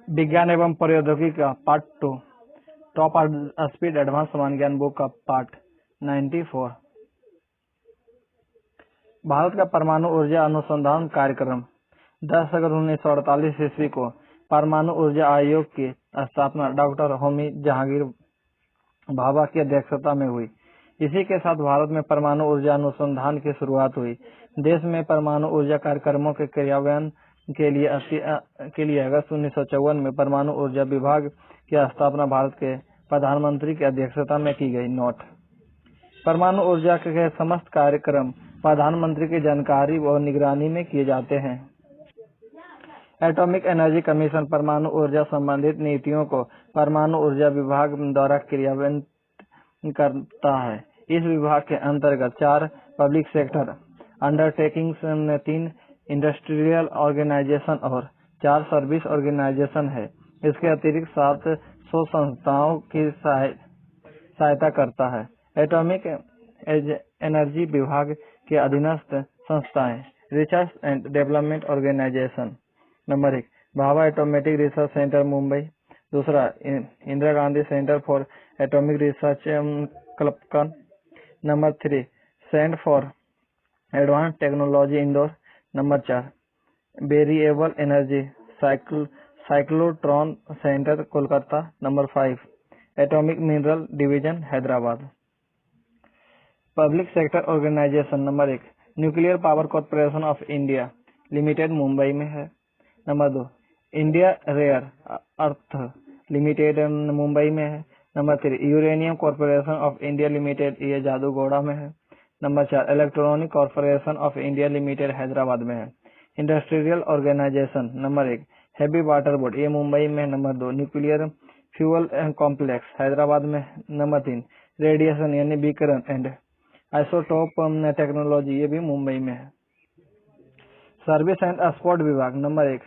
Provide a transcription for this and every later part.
विज्ञान एवं प्रौद्योगिकी का पार्ट 2, टॉप स्पीड एडवांस समान ज्ञान बुक का पार्ट 94। भारत का परमाणु ऊर्जा अनुसंधान कार्यक्रम 10 अगस्त 1948 ईस्वी को परमाणु ऊर्जा आयोग की स्थापना डॉक्टर होमी जहांगीर भाभा की अध्यक्षता में हुई। इसी के साथ भारत में परमाणु ऊर्जा अनुसंधान की शुरुआत हुई। देश में परमाणु ऊर्जा कार्यक्रमों के क्रियान्वयन के लिए अगस्त 1954 में परमाणु ऊर्जा विभाग की स्थापना भारत के प्रधानमंत्री की अध्यक्षता में की गई। नोट: परमाणु ऊर्जा के समस्त कार्यक्रम प्रधानमंत्री की जानकारी और निगरानी में किए जाते हैं। एटॉमिक एनर्जी कमीशन परमाणु ऊर्जा संबंधित नीतियों को परमाणु ऊर्जा विभाग द्वारा क्रियान्वित करता है। इस विभाग के अंतर्गत 4 public sector undertakings, 3 industrial organisation और 4 सर्विस ऑर्गेनाइजेशन है। इसके अतिरिक्त 700 संस्थाओं की सहायता करता है। एटॉमिक एनर्जी विभाग के अधीनस्थ संस्थाएं: research and development organisation number 1 Bhabha atomic research centre Mumbai. दूसरा Indira Gandhi centre for atomic research Kalpakkam. Number 3 centre for advance technology Indore. Number 4 variable energy cyclotron centre Kolkata. Number 5 atomic mineral division Hyderabad. Public sector organisation number 1 nuclear power corporation of India limited Mumbai में है। Number 2 India rare earth limited Mumbai में है। Number 3 uranium corporation of India limited, ये जादूगोड़ा में है। Number 4 electronic corporation of India limited Hyderabad में है। Industrial organisation number 1 heavy water board, ये मुंबई में। Number 2 nuclear fuel complex Hyderabad में। नंबर 3 रेडिएशन यानी विकिरण एंड आइसोटोप टेक्नोलॉजी, ये भी मुंबई में है। सर्विस एंड एक्सपोर्ट विभाग number 1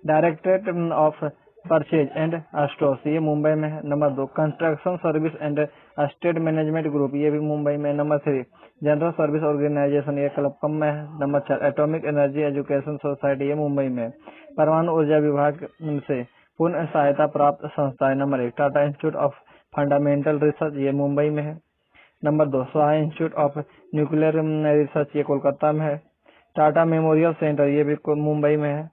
directorate of purchase and stores, ये मुंबई में है। Number 2 construction service and state management group, ये भी मुंबई में। नंबर 3 जनरल सर्विस ऑर्गेनाइजेशन, ये कलपकम में है। Number 4 atomic energy education society, ये मुंबई में। परमाणु ऊर्जा विभाग से पूर्ण सहायता प्राप्त संस्थाएं number 1 Tata institute of fundamental research, ये मुंबई में है। नंबर 2 स्वाहा इंस्टीट्यूट ऑफ न्यूक्लियर रिसर्च, ये कोलकाता में है। टाटा मेमोरियल सेंटर, ये भी मुंबई में है।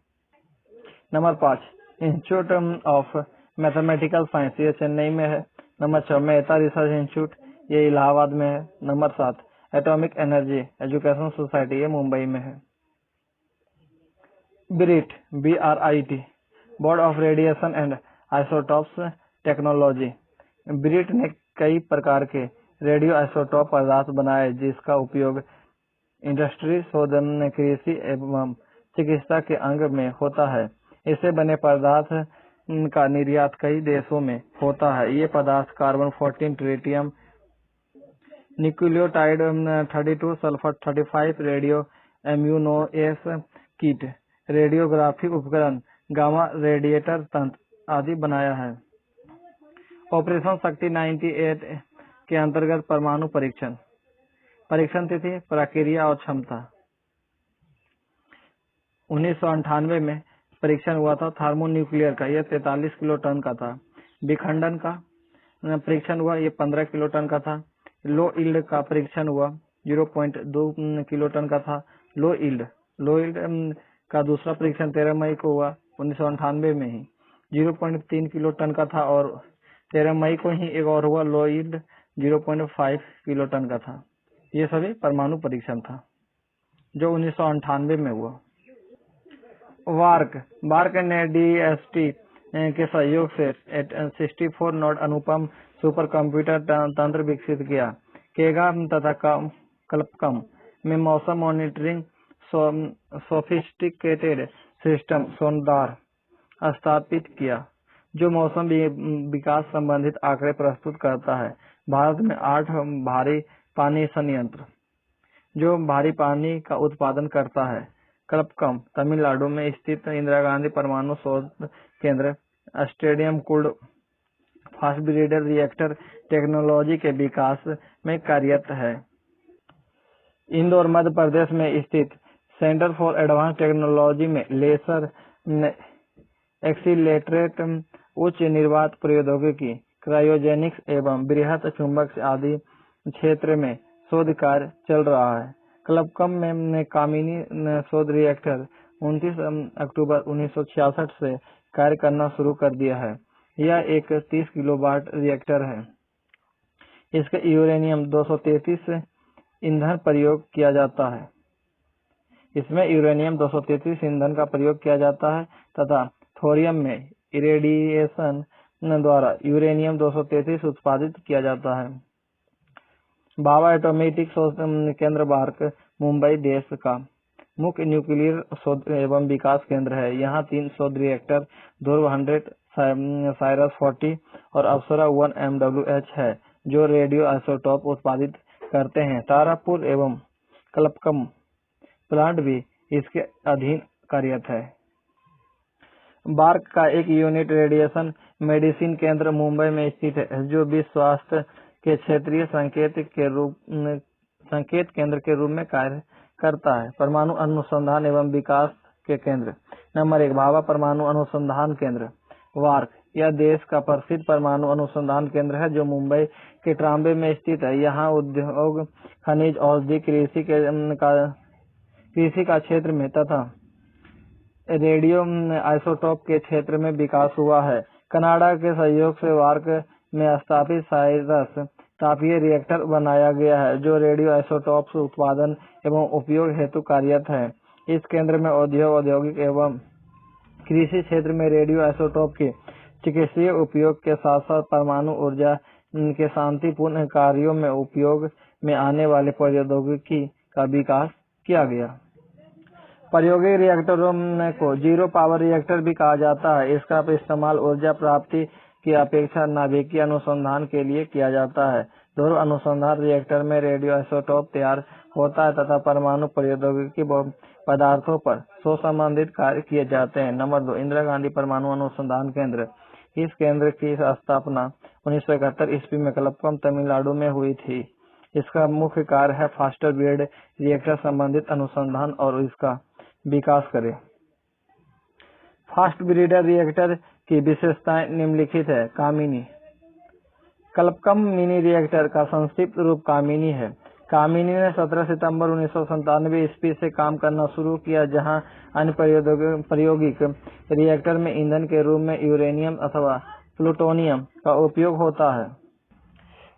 Number 5 institute of mathematical science, ये चेन्नई में है। नंबर 6 मेहता रिसर्च इंस्टीट्यूट, ये इलाहाबाद में है। Number 7 atomic energy education society, ये मुंबई में है। BRIT board of radiation and isotopes technology. BRIT ने कई प्रकार के रेडियो आइसोटॉप पदार्थ बनाए जिसका उपयोग इंडस्ट्री, शोधन, कृषि एवं चिकित्सा के अंग में होता है। इससे बने पदार्थ का निर्यात कई देशों में होता है। ये पदार्थ carbon 14, tritium, nucleotide 32, sulphur 35, radio immunoassay kit, radiography उपकरण, गामा रेडिएटर तंत्र आदि बनाया है। ऑपरेशन शक्ति 98 के अंतर्गत परमाणु परीक्षण तिथि, प्रक्रिया और क्षमता 1998 में परीक्षण हुआ था थर्मोन्यूक्लियर का, यह 43 किलो टन का था। विखंडन का परीक्षण हुआ, ये 15 किलो टन का था। लो यील्ड का परीक्षण हुआ, 0.2 किलो टन का था। लो यील्ड का दूसरा परीक्षण 13 मई को हुआ 1998 में ही, 0.3 किलो टन का था। और 13 मई को ही एक और हुआ लो यील्ड 0.5 किलो टन का था। ये सभी परमाणु परीक्षण था जो 1998 में हुआ। वार्क ने DST के सहयोग से 64 नोड अनुपम सुपर कंप्यूटर तंत्र विकसित किया। केगा तथा कलपकम में मौसम मॉनिटरिंग सोफिस्टिकेटेड सिस्टम सोनदार स्थापित किया जो मौसम विकास संबंधित आंकड़े प्रस्तुत करता है। भारत में 8 भारी पानी संयंत्र जो भारी पानी का उत्पादन करता है। कलपकम तमिलनाडु में स्थित इंदिरा गांधी परमाणु शोध केंद्र stadium cooled fast breeder reactor technology के विकास में कार्यरत है। इंदौर मध्य प्रदेश में स्थित सेंटर फॉर एडवांस टेक्नोलॉजी में लेसर एक्सीलेटरेट उच्च निर्वात प्रौद्योगिकी, क्रायोजेनिक्स एवं बृहत चुंबक आदि क्षेत्र में शोध कार्य चल रहा है। क्लबकम में कामिनी शोध रिएक्टर 29 अक्टूबर 1966 से कार्य करना शुरू कर दिया है। यह एक 30 किलोवाट रिएक्टर है। इसके यूरेनियम 233 ईंधन प्रयोग किया जाता है। इसमें यूरेनियम 233 ईंधन का प्रयोग किया जाता है तथा थोरियम में इरेडिएशन द्वारा यूरेनियम 233 उत्पादित किया जाता है। भाभा एटॉमिक शोध केंद्र वार्क मुंबई देश का मुख्य न्यूक्लियर शोध एवं विकास केंद्र है। यहाँ 3 शोध रिएक्टर ध्रुव 100, साइरस 40 और अप्सरा 1 MWH है जो रेडियो आइसोटोप उत्पादित करते हैं। तारापुर एवं क्लबकम प्लांट भी इसके अधीन कार्यरत है। बार्क का एक यूनिट रेडिएशन मेडिसिन केंद्र मुंबई में स्थित है जो विश्व स्वास्थ्य के क्षेत्रीय संकेत केंद्र के रूप में कार्य करता है। परमाणु अनुसंधान एवं विकास के केंद्र नंबर 1 भाभा परमाणु अनुसंधान केंद्र वार्क। यह देश का प्रसिद्ध परमाणु अनुसंधान केंद्र है जो मुंबई के ट्राम्बे में स्थित है। यहाँ उद्योग, खनिज, औषधि, कृषि का क्षेत्र में तथा रेडियो आइसोटोप के क्षेत्र में विकास हुआ है। कनाडा के सहयोग से वार्क में स्थापित साइरस तापीय रिएक्टर बनाया गया है जो रेडियो आइसोटोप्स उत्पादन एवं उपयोग हेतु कार्यरत है। इस केंद्र में उद्योग, औद्योगिक एवं कृषि क्षेत्र में रेडियो आइसोटोप के चिकित्सीय उपयोग के साथ साथ परमाणु ऊर्जा के शांतिपूर्ण कार्यों में उपयोग में आने वाले प्रौद्योगिकी का विकास किया गया। प्रायोगिक रिएक्टरों को जीरो पावर रिएक्टर भी कहा जाता है। इसका इस्तेमाल ऊर्जा प्राप्ति की अपेक्षा नाभिकीय अनुसंधान के लिए किया जाता है। ध्रुव अनुसंधान रिएक्टर में रेडियो आइसोटोप तैयार होता है तथा परमाणु प्रौद्योगिकी पदार्थों पर शोध संबंधित कार्य किए जाते हैं। नंबर 2 इंदिरा गांधी परमाणु अनुसंधान केंद्र। इस केंद्र की स्थापना 1971 ईस्वी में क्लबकम तमिलनाडु में हुई थी। इसका मुख्य कार्य है फास्टर ब्रीड रिएक्टर संबंधित अनुसंधान और इसका विकास करे। फास्ट ब्रीडर रिएक्टर की विशेषताएं निम्नलिखित है। कामिनी क्लबकम मिनी रिएक्टर का संक्षिप्त रूप कामिनी है। कामिनी ने 17 सितंबर 1997 ईस्वी से काम करना शुरू किया जहां अन्य प्रायोगिक रिएक्टर में ईंधन के रूप में यूरेनियम अथवा प्लूटोनियम का उपयोग होता है,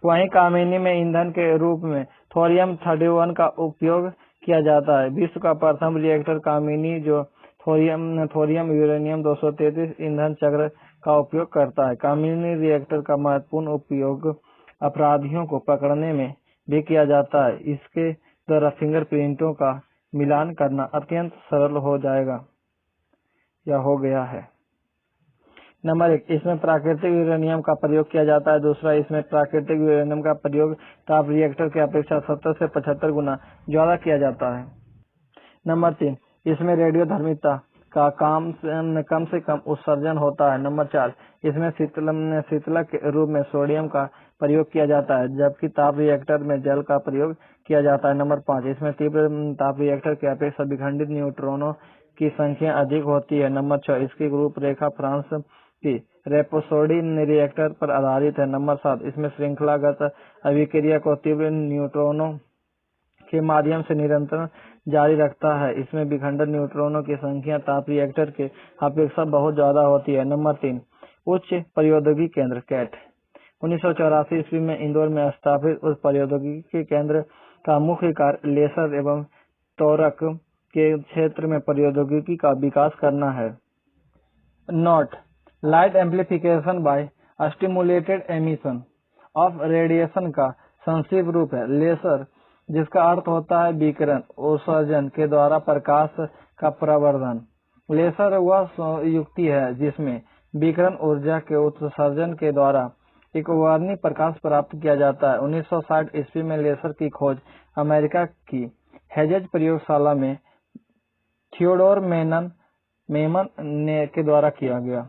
वहीं कामिनी में ईंधन के रूप में थोरियम 31 का उपयोग किया जाता है। विश्व का प्रथम रिएक्टर कामिनी जो थोरियम यूरेनियम 233 ईंधन चक्र का उपयोग करता है। कामिनी रिएक्टर का महत्वपूर्ण उपयोग अपराधियों को पकड़ने में भी किया जाता है। इसके द्वारा फिंगरप्रिंटों का मिलान करना अत्यंत सरल हो जाएगा या हो गया है। नंबर 1 इसमें प्राकृतिक यूरेनियम का प्रयोग किया जाता है। दूसरा, इसमें प्राकृतिक यूरेनियम का प्रयोग ताप रिएक्टर की अपेक्षा 70 से 75 गुना ज्यादा किया जाता है। नंबर 3 इसमें रेडियोधर्मिता का कम से कम उत्सर्जन होता है। नंबर 4 इसमें शीतलक के रूप में सोडियम का प्रयोग किया जाता है जबकि ताप रिएक्टर में जल का प्रयोग किया जाता है। नंबर 5 इसमें तीव्र ताप रिएक्टर की अपेक्षा विखंडित न्यूट्रॉनों की संख्या अधिक होती है। नंबर 6 इसकी रूपरेखा फ्रांस की रेपोसोडी रिएक्टर पर आधारित है। नंबर 7 इसमें श्रृंखलागत अभिक्रिया को तीव्र न्यूट्रॉनों के माध्यम से निरंतर जारी रखता है। इसमें विखंडित न्यूट्रॉनों की संख्या ताप रिएक्टर के अपेक्षा बहुत ज्यादा होती है। नंबर 3 उच्च प्रौद्योगिकी केंद्र कैट 1984 ईस्वी में इंदौर में स्थापित उच्च प्रौद्योगिकी केंद्र का मुख्य कार्य लेसर एवं त्वरक के क्षेत्र में प्रौद्योगिकी का विकास करना है। Note light amplification by stimulated emission of radiation का संक्षिप्त रूप है लेसर, जिसका अर्थ होता है विकिरण उत्सर्जन के द्वारा प्रकाश का प्रवर्धन। लेसर वह युक्ति है जिसमें विकिरण ऊर्जा के उत्सर्जन के द्वारा एक वर्णीय प्रकाश प्राप्त किया जाता है। 1960 ईस्वी में लेसर की खोज अमेरिका की हेजेज प्रयोगशाला में थियोडोर मेमन के द्वारा किया गया।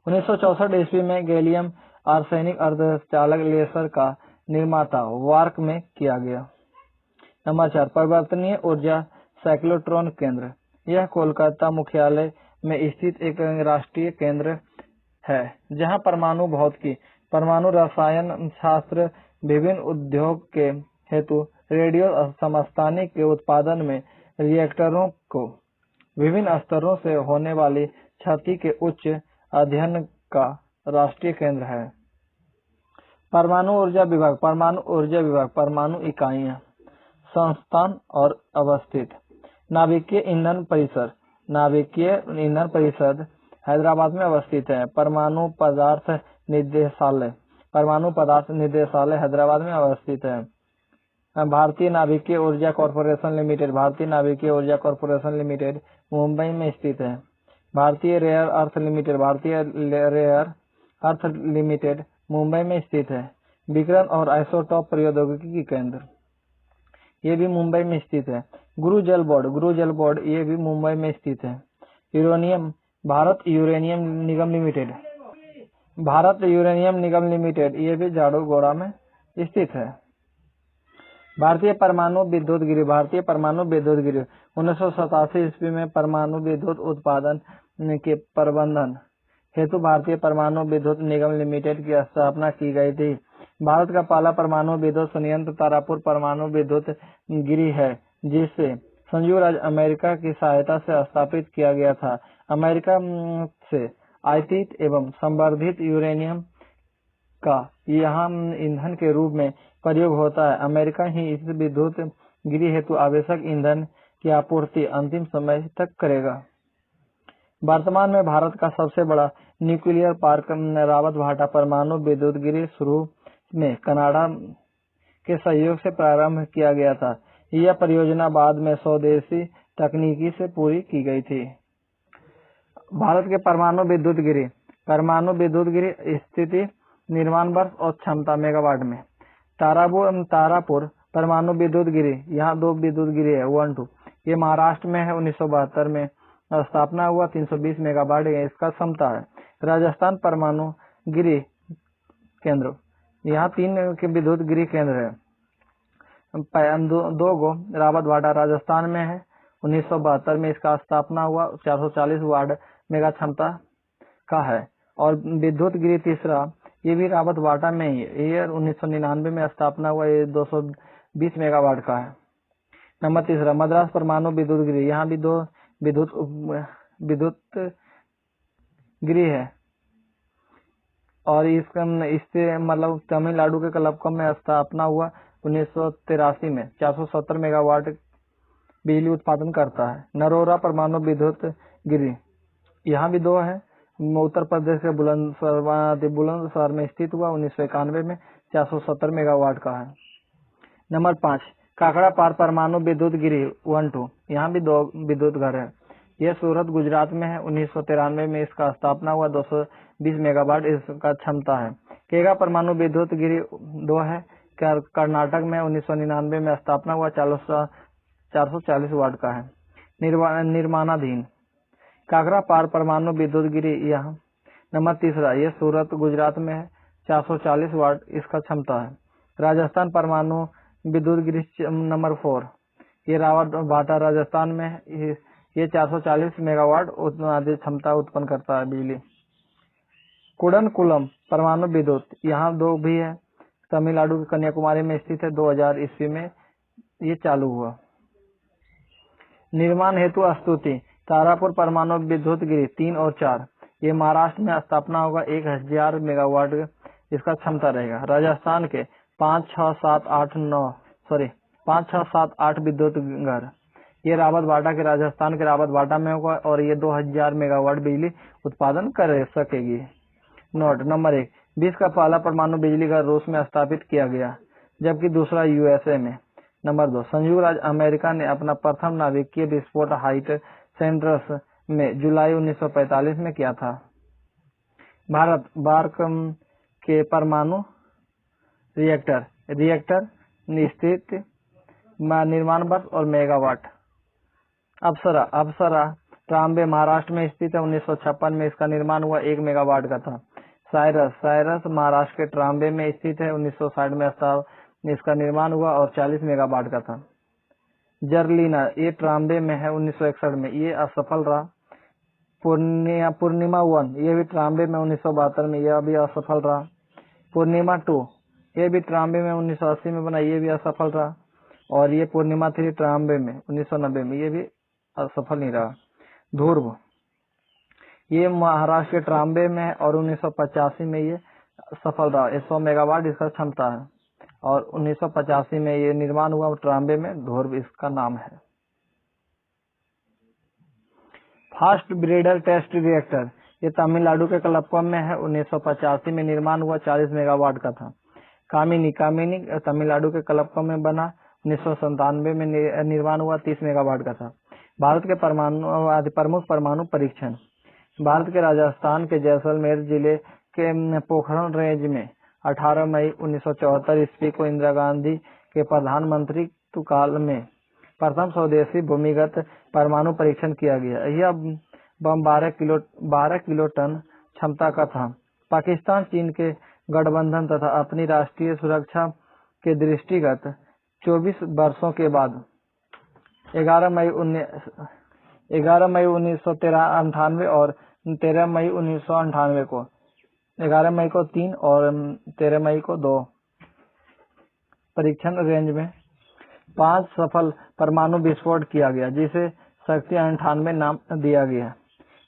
1964 ईस्वी में गैलियम आर्सेनिक अर्धचालक लेसर का निर्माता वार्क में किया गया। नंबर 4 परिवर्तनीय ऊर्जा साइक्लोट्रॉन केंद्र। यह कोलकाता मुख्यालय में स्थित एक राष्ट्रीय केंद्र है जहां परमाणु भौतिकी, परमाणु रसायन शास्त्र, विभिन्न उद्योग के हेतु रेडियो समस्थानिक के उत्पादन में रिएक्टरों को विभिन्न स्तरों से होने वाली क्षति के उच्च अध्ययन का राष्ट्रीय केंद्र है। परमाणु ऊर्जा विभाग, परमाणु ऊर्जा विभाग, परमाणु इकाइयां, संस्थान और अवस्थित। नाभिकीय ईंधन परिसर, नाभिकीय ईंधन परिषद हैदराबाद में अवस्थित है। परमाणु पदार्थ निदेशालय, परमाणु पदार्थ निदेशालय हैदराबाद में अवस्थित है। भारतीय नाभिकीय ऊर्जा कॉर्पोरेशन लिमिटेड, भारतीय नाभिकीय ऊर्जा कॉर्पोरेशन लिमिटेड मुंबई में स्थित है। भारतीय रेयर अर्थ लिमिटेड, भारतीय रेयर अर्थ लिमिटेड मुंबई में स्थित है। विकिरण और आइसोटॉप प्रौद्योगिकी केंद्र, ये भी मुंबई में स्थित है। गुरु जल बोर्ड ये भी मुंबई में स्थित है। यूरेनियम, भारत यूरेनियम निगम लिमिटेड, भारत यूरेनियम निगम लिमिटेड ये भी झाड़ूगोड़ा में स्थित है। भारतीय परमाणु विद्युत गिरी, भारतीय परमाणु विद्युत गिरी 1987 ईस्वी में परमाणु विद्युत उत्पादन के प्रबंधन हेतु भारतीय परमाणु विद्युत निगम लिमिटेड की स्थापना की गई थी। भारत का पहला परमाणु विद्युत संयंत्र तारापुर परमाणु विद्युत गिरी है, जिसे संयुक्त राज्य अमेरिका की सहायता से स्थापित किया गया था। अमेरिका से आयातित एवं संवर्धित यूरेनियम का यहाँ ईंधन के रूप में प्रयोग होता है। अमेरिका ही इस विद्युत गिरी हेतु आवश्यक ईंधन की आपूर्ति अंतिम समय तक करेगा। वर्तमान में भारत का सबसे बड़ा न्यूक्लियर पार्क रावत भाटा परमाणु विद्युत गिरी शुरू में कनाडा के सहयोग से प्रारंभ किया गया था। यह परियोजना बाद में स्वदेशी तकनीकी से पूरी की गई थी। भारत के परमाणु विद्युत गिरी, परमाणु विद्युत गिरी स्थिति, निर्माण वर्ष और क्षमता मेगावाट में। तारापुर परमाणु विद्युत गिरी, यहाँ 2 विद्युत गिरी है 1, 2। ये महाराष्ट्र में है। 1972 में स्थापना हुआ। 320 मेगावाट इसका क्षमता है। राजस्थान परमाणु गिरी केंद्र, यहाँ 3 के विद्युत गिरी केंद्र है। 2 गो रावत भाटा राजस्थान में है। 1972 में इसका स्थापना हुआ। 440 वाट मेगा क्षमता का है। और विद्युत गिरी तीसरा, ये भी रावत भाटा में ही है। ये 1999 में स्थापना हुआ। ये 220 मेगावाट का है। नंबर तीसरा, मद्रास परमाणु विद्युत गिरी, यहाँ भी 2 विद्युत गिरी है। और इससे मतलब तमिलनाडु के कलपकम में स्थापना हुआ 1983 में। 470 मेगावाट बिजली उत्पादन करता है। नरोरा परमाणु विद्युत गिरी, यहाँ भी 2 है। उत्तर प्रदेश के बुलंदशहर में स्थित हुआ। 1991 में 470 मेगावाट का है। नंबर 5, काकड़ा पार परमाणु विद्युत गिरी 1, 2, यहाँ भी 2 विद्युत घर है। यह सूरत गुजरात में है। 1993 में इसका स्थापना हुआ। 220 मेगावाट इसका क्षमता है। केगा परमाणु विद्युत गिरी 2 है, कर्नाटक में। 1999 में स्थापना हुआ। 440 वाट का है। निर्माणाधीन काकड़ा पार परमाणु विद्युत गिरी, यहाँ नंबर तीसरा, यह सूरत गुजरात में है। 440 वाट इसका क्षमता है। राजस्थान परमाणु विद्युत गिरी नंबर 4, ये रावत भाटा राजस्थान में है। ये 440 मेगावाट अधिक क्षमता उत्पन्न करता है बिजली। कुडनकुलम परमाणु विद्युत, यहाँ 2 भी है। तमिलनाडु के कन्याकुमारी में स्थित है। 2000 ईस्वी में ये चालू हुआ। निर्माण हेतु स्तुति, तारापुर परमाणु विद्युत गिरी 3 और 4, ये महाराष्ट्र में स्थापना होगा। 1000 मेगावाट इसका क्षमता रहेगा। राजस्थान के 5, 6, 7, 8 विद्युत घर, ये रावत भाटा के राजस्थान के रावत भाटा में होगा। और ये 2000 मेगावाट बिजली उत्पादन कर सकेगी। नोट नंबर 1, विश्व का पहला परमाणु बिजली घर रूस में स्थापित किया गया, जबकि दूसरा यूएसए में। नंबर 2, संयुक्त राज्य अमेरिका ने अपना प्रथम नाभिकीय विस्फोट हाइट सेंट्रस में जुलाई 1945 में किया था। भारत बार्क के परमाणु रिएक्टर स्थित, निर्माण वर्ष और मेगावाट। अप्सरा ट्राम्बे महाराष्ट्र में स्थित है। 1956 में इसका निर्माण हुआ। 1 मेगावाट का था। साइरस महाराष्ट्र के ट्राम्बे में स्थित है। 1960 में इसका निर्माण हुआ और 40 मेगावाट का था। जर्लिना, ये ट्राम्बे में है। 1961 में ये असफल रहा। पूर्णिमा 1 ये भी 93 में 1972 में, यह भी असफल रहा। पूर्णिमा 2 ये भी 93 में 1980 में बना, ये भी असफल रहा। और ये पूर्णिमा 3 93 में 1990 में, ये भी असफल नहीं रहा। ध्रुव ये महाराष्ट्र के 93 में है और 1985 में ये सफल रहा। 100 मेगावाट इसका क्षमता है और 1985 में ये निर्माण हुआ। 93 में ध्रुव इसका नाम है। फास्ट ब्रीडर टेस्ट रिएक्टर ये तमिलनाडु के कलपक्कम में है। 1985 में निर्माण हुआ, 40 मेगावाट का था। कामिनी तमिलनाडु के कलपक्कम में बना। 1997 में निर्माण हुआ, 30 मेगावाट का था। भारत के प्रमुख परमाणु परीक्षण। भारत के राजस्थान के जैसलमेर जिले के पोखरण रेंज में 18 मई 1974 ईस्वी को इंदिरा गांधी के प्रधानमंत्री काल में प्रथम स्वदेशी भूमिगत परमाणु परीक्षण किया गया। यह बम 12 किलोटन क्षमता का था। पाकिस्तान चीन के गठबंधन तथा अपनी राष्ट्रीय सुरक्षा के दृष्टिगत 24 वर्षों के बाद 11 मई 1998 और 13 मई 1998 को 11 मई को 3 और 13 मई को 2 परीक्षण रेंज में 5 सफल परमाणु विस्फोट किया गया, जिसे शक्ति 98 नाम दिया गया।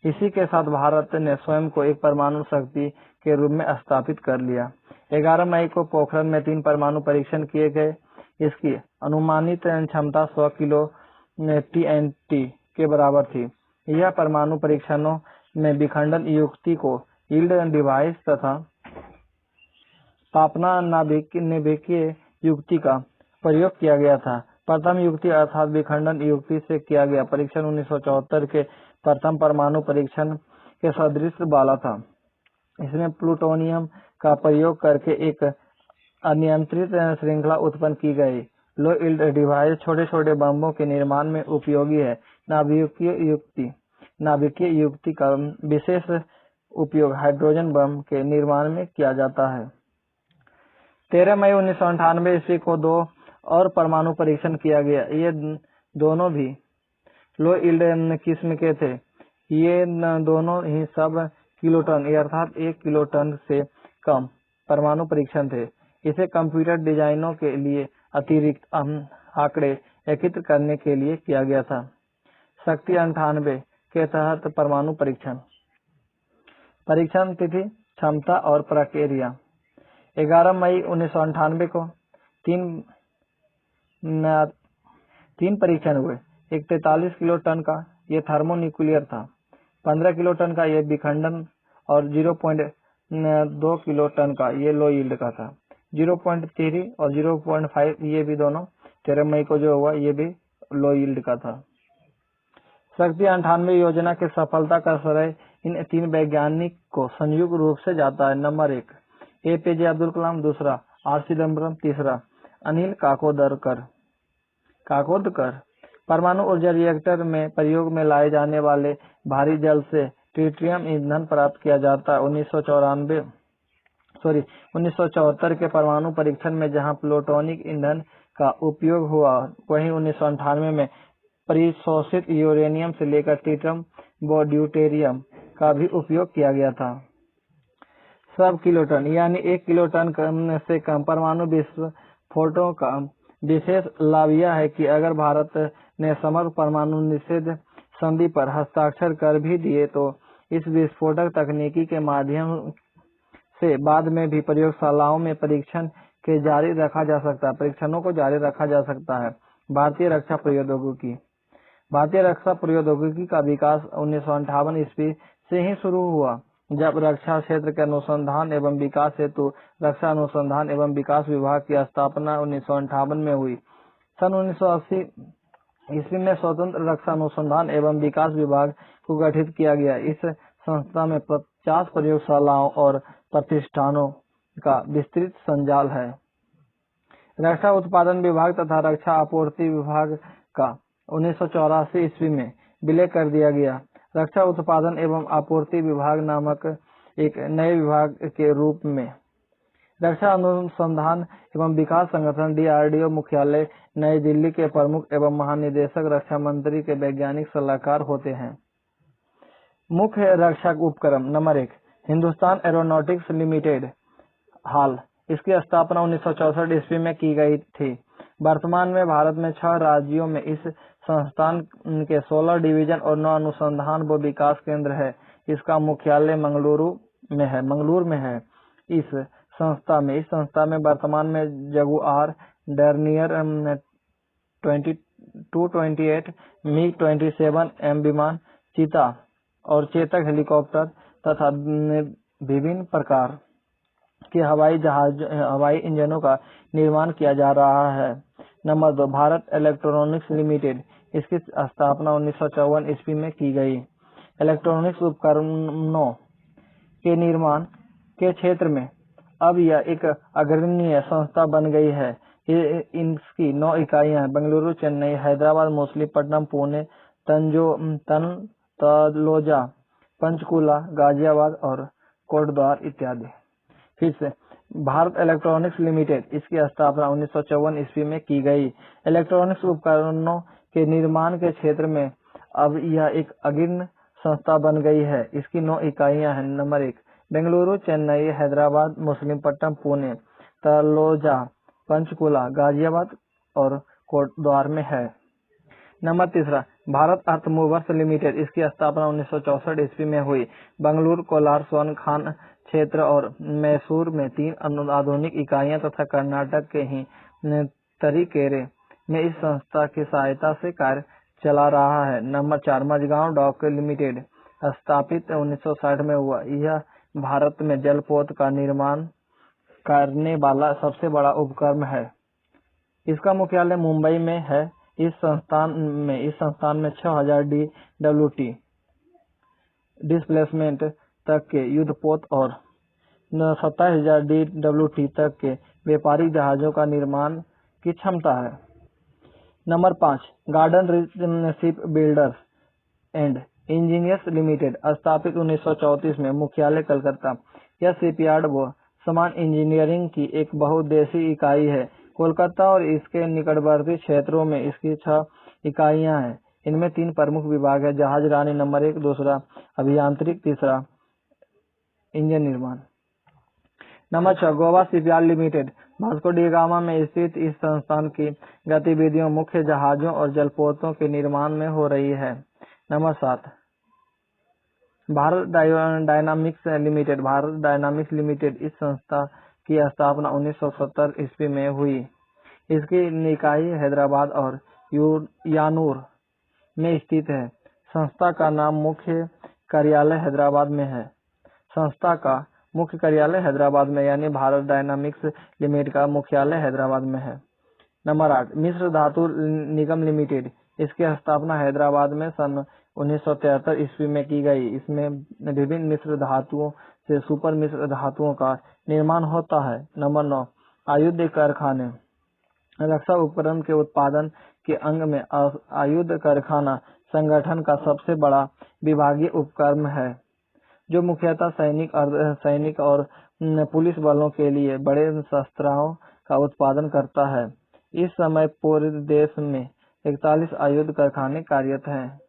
इसी के साथ भारत ने स्वयं को एक परमाणु शक्ति के रूप में स्थापित कर लिया। 11 मई को पोखरण में 3 परमाणु परीक्षण किए गए। इसकी अनुमानित क्षमता 100 किलो TNT के बराबर थी। यह परमाणु परीक्षणों में विखंडन युक्ति को यील्ड डिवाइस तथा तापना नाभिकीय युक्ति का प्रयोग किया गया था। प्रथम युक्ति अर्थात विखंडन युक्ति से किया गया परीक्षण 1974 के प्रथम परमाणु परीक्षण के सदृश वाला था। इसमें प्लूटोनियम का प्रयोग करके एक अनियंत्रित श्रृंखला उत्पन्न की गई। लो यील्ड डिवाइस छोटे छोटे बमों के निर्माण में उपयोगी है। नाभिकीय युक्ति का विशेष उपयोग हाइड्रोजन बम के निर्माण में किया जाता है। 13 मई 1998 ईस्वी को 2 और परमाणु परीक्षण किया गया। ये दोनों भी लो यील्ड किस्म के थे। ये दोनों ही सब किलोटन अर्थात 1 किलोटन से कम परमाणु परीक्षण थे। इसे कंप्यूटर डिजाइनों के लिए अतिरिक्त आंकड़े एकत्र करने के लिए किया गया था। शक्ति 98 के तहत परमाणु परीक्षण तिथि, क्षमता और प्रक्रिया। 11 मई 1998 को 3 परीक्षण हुए। एक 43 किलोटन का ये थर्मोन्यूक्लियर था, 15 किलोटन का ये विखंडन और 0.2 किलोटन का ये लो यील्ड का था। 0.3 और 0.5 ये भी दोनों 13 मई को जो हुआ ये भी लो यील्ड का था। शक्ति 98 योजना के सफलता का श्रेय इन 3 वैज्ञानिक को संयुक्त रूप से जाता है। नंबर 1 APJ अब्दुल कलाम, दूसरा R चिदम्बरम, तीसरा अनिल काकोदकर। परमाणु ऊर्जा रिएक्टर में प्रयोग में लाए जाने वाले भारी जल से ट्रिटियम ईंधन प्राप्त किया जाता है। 1974 के परमाणु परीक्षण में जहां प्लूटोनिक ईंधन का उपयोग हुआ, वहीं 1998 में परिशोषित यूरेनियम से लेकर ट्रिटियम व ड्यूटेरियम का भी उपयोग किया गया था। सब किलोटन यानी 1 किलोटन से कम परमाणु विस्फोटों का विशेष लाभ यह है कि अगर भारत ने समग्र परमाणु निषेध संधि पर हस्ताक्षर कर भी दिए तो इस विस्फोटक तकनीकी के माध्यम से बाद में भी प्रयोगशालाओं में परीक्षणों को जारी रखा जा सकता है। भारतीय रक्षा प्रौद्योगिकी का विकास 1958 ईस्वी से ही शुरू हुआ, जब रक्षा क्षेत्र के अनुसंधान एवं विकास हेतु रक्षा अनुसंधान एवं विकास विभाग की स्थापना 1958 में हुई। सन 1980 ईस्वी में स्वतंत्र रक्षा अनुसंधान एवं विकास विभाग को गठित किया गया। इस संस्था में 50 प्रयोगशालाओं और प्रतिष्ठानों का विस्तृत संजाल है। रक्षा उत्पादन विभाग तथा रक्षा आपूर्ति विभाग का 1984 ईस्वी में विलय कर दिया गया। रक्षा उत्पादन एवं आपूर्ति विभाग नामक एक नए विभाग के रूप में रक्षा अनुसंधान एवं विकास संगठन DRDO मुख्यालय नई दिल्ली के प्रमुख एवं महानिदेशक रक्षा मंत्री के वैज्ञानिक सलाहकार होते हैं। मुख्य रक्षक उपक्रम नंबर 1 हिंदुस्तान एरोनॉटिक्स लिमिटेड हाल इसकी स्थापना 1964 ईस्वी में की गई थी। वर्तमान में भारत में 6 राज्यों में इस संस्थान के 16 डिवीजन और 9 अनुसंधान व विकास केंद्र है। इसका मुख्यालय मंगलूर में है। इस संस्था में वर्तमान में जगुआर, डर्नियर 228 MiG-27 M विमान, चीता और चेतक हेलीकॉप्टर तथा विभिन्न प्रकार के हवाई इंजनों का निर्माण किया जा रहा है। नंबर 2 भारत इलेक्ट्रॉनिक्स लिमिटेड इसकी स्थापना 1954 ईस्वी में की गई। इलेक्ट्रॉनिक्स उपकरणों के निर्माण के क्षेत्र में अब यह एक अग्रणी संस्था बन गई है। इसकी 9 इकाइयां हैं: बेंगलुरु, चेन्नई, हैदराबाद, मछलीपट्टनम, पुणे, तलोजा, पंचकुला, गाजियाबाद और कोटद्वार इत्यादि। फिर से भारत इलेक्ट्रॉनिक्स लिमिटेड इसकी स्थापना 1954 ईस्वी में की गई। इलेक्ट्रॉनिक्स उपकरणों के निर्माण के क्षेत्र में अब यह एक अग्रणी संस्था बन गई है। इसकी 9 इकाइयां हैं। नंबर 1 बेंगलुरु, चेन्नई, हैदराबाद, मछलीपट्टनम, पुणे, तलोजा, पंचकुला, गाजियाबाद और कोटद्वार में है। नंबर 3 भारत अर्थ मूवर्स लिमिटेड इसकी स्थापना 1964 ईस्वी में हुई। बेंगलुरु, कोलार, स्वर्ण खान क्षेत्र और मैसूर में 3 आधुनिक इकाइयां तथा कर्नाटक के ही तरीकेरे में इस संस्था की सहायता से कार्य चला रहा है। नंबर 4 मझगांव डॉक लिमिटेड स्थापित 1960 में हुआ। यह भारत में जलपोत का निर्माण करने वाला सबसे बड़ा उपक्रम है। इसका मुख्यालय मुंबई में है। इस संस्थान में 6000 DWT डिस्प्लेसमेंट तक के युद्धपोत और 27000 DWT तक के व्यापारिक जहाजों का निर्माण की क्षमता है। Number 5 garden reach ship builders and engineers limited स्थापित 1934 में, मुख्यालय कलकत्ता। यह शिपयार्ड व सामान इंजीनियरिंग की एक बहुउद्देशीय इकाई है। कोलकाता और इसके निकटवर्ती क्षेत्रों में इसकी 6 इकाइयां हैं। इनमें 3 प्रमुख विभाग है: जहाज रानी नंबर 1, दूसरा अभियांत्रिक, तीसरा इंजन निर्माण। Number 6 Goa shipyard limited Vasco D gamma में स्थित इस संस्थान की गतिविधियों मुख्य जहाजों और जलपोतों के निर्माण में हो रही है। नंबर 7 भारत डायनामिक्स लिमिटेड इस संस्था की स्थापना 1970 ईस्वी में हुई। इसकी इकाई हैदराबाद और यानूर में स्थित है। संस्था का मुख्य कार्यालय हैदराबाद में यानी भारत डायनामिक्स लिमिटेड का मुख्यालय हैदराबाद में है। नंबर 8 मिश्र धातु निगम लिमिटेड इसकी स्थापना हैदराबाद में सन 1973 ईस्वी में की गई। इसमें विभिन्न मिश्र धातुओं से सुपर मिश्र धातुओं का निर्माण होता है। नंबर 9 आयुध कारखाने रक्षा उपकरण के उत्पादन के अंग में आयुध कारखाना संगठन का सबसे बड़ा विभागीय उपक्रम है, जो मुख्यतः सैनिक, अर्धसैनिक और पुलिस बलों के लिए बड़े शस्त्रों का उत्पादन करता है। इस समय पूरे देश में 41 आयुध कारखाने कार्यरत हैं।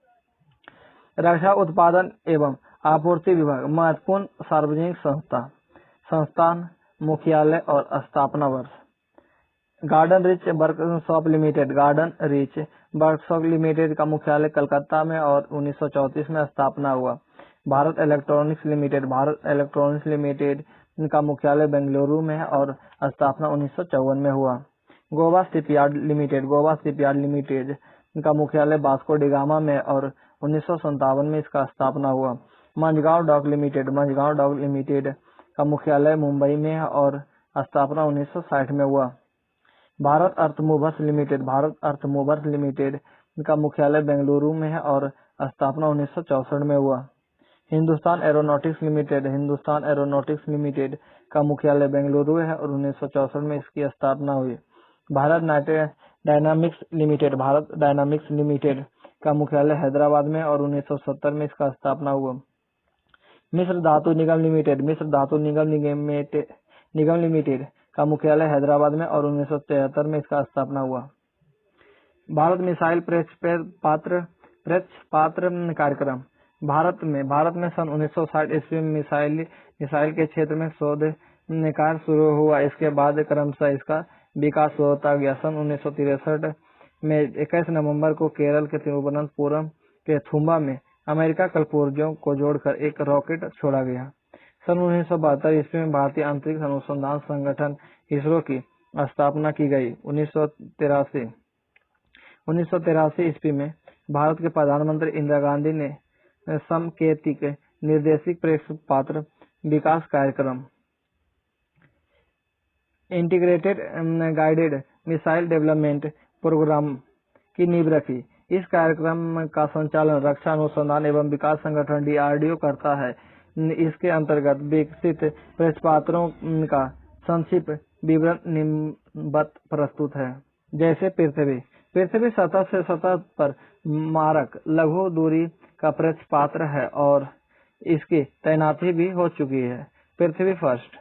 रक्षा उत्पादन एवं आपूर्ति विभाग महत्वपूर्ण सार्वजनिक संस्थान, मुख्यालय और स्थापना वर्ष। गार्डन रीच वर्कशॉप लिमिटेड का मुख्यालय कलकत्ता में और 1934 में स्थापना हुआ। भारत इलेक्ट्रॉनिक्स लिमिटेड का मुख्यालय बेंगलुरु में है और स्थापना 1954 में हुआ। गोवा शिपयार्ड लिमिटेड का मुख्यालय वास्को डी गामा में और 1957 में इसका स्थापना हुआ। मझगांव डॉक लिमिटेड का मुख्यालय मुंबई में है और स्थापना 1960 में हुआ। भारत अर्थ मूवर्स लिमिटेड का मुख्यालय बेंगलुरु में है और स्थापना 1964 में हुआ। हिंदुस्तान एरोनॉटिक्स लिमिटेड का मुख्यालय बेंगलुरु है और 1964 में इसकी स्थापना हुई। भारत डायनामिक्स लिमिटेड का मुख्यालय हैदराबाद में और 1970 में इसका स्थापना हुआ। मिश्र धातु निगम लिमिटेड का मुख्यालय हैदराबाद में और 1973 में इसका स्थापना हुआ। भारत मिसाइल प्रक्षेपात्र कार्यक्रम भारत में सन 1960 ईस्वी में मिसाइल के क्षेत्र में शोध कार्य शुरू हुआ। इसके बाद क्रमशः इसका विकास होता गया। सन 1963 में 21 नवंबर को केरल के तिरुवनंतपुरम के थुम्बा में अमेरिका कलपुर्जों को जोड़कर एक रॉकेट छोड़ा गया। सन 1972 ईस्वी में भारतीय अंतरिक्ष अनुसंधान संगठन इसरो की स्थापना की गई। 1983 ईस्वी में भारत के प्रधानमंत्री इंदिरा गांधी ने समकेतिक निर्देशित प्रक्षेपात्र विकास कार्यक्रम integrated guided missile development programme की नींव रखी। इस कार्यक्रम का संचालन रक्षा अनुसंधान एवं विकास संगठन DRDO करता है। इसके अंतर्गत विकसित प्रक्षेपात्रों का संक्षिप्त विवरण निम्नवत प्रस्तुत है। जैसे पृथ्वी सतह से सतह पर मारक लघु दूरी का प्रक्षेपात्र है और इसकी तैनाती भी हो चुकी है। पृथ्वी फर्स्ट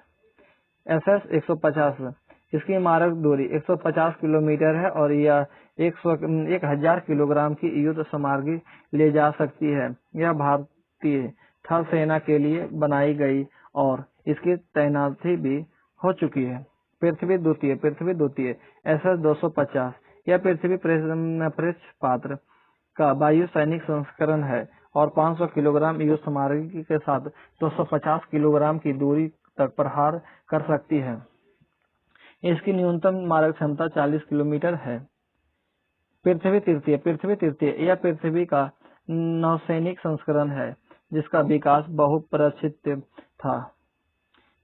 SS-150, इसकी मारक दूरी 150 किलोमीटर है और यह 1000 किलोग्राम की युद्ध सामग्री ले जा सकती है। यह भारतीय थल सेना के लिए बनाई गई और इसकी तैनाती भी हो चुकी है। पृथ्वी द्वितीय SS-250, यह पृथ्वी प्रक्षेपात्र का वायु सैनिक संस्करण है और 500 किलोग्राम युद्ध सामग्री के साथ 250 किलोग्राम की दूरी तक प्रहार कर सकती है। इसकी न्यूनतम मारक क्षमता 40 किलोमीटर है। पृथ्वी तृतीय, यह पृथ्वी का नौसैनिक संस्करण है जिसका विकास बहुप्रक्षिप्त था।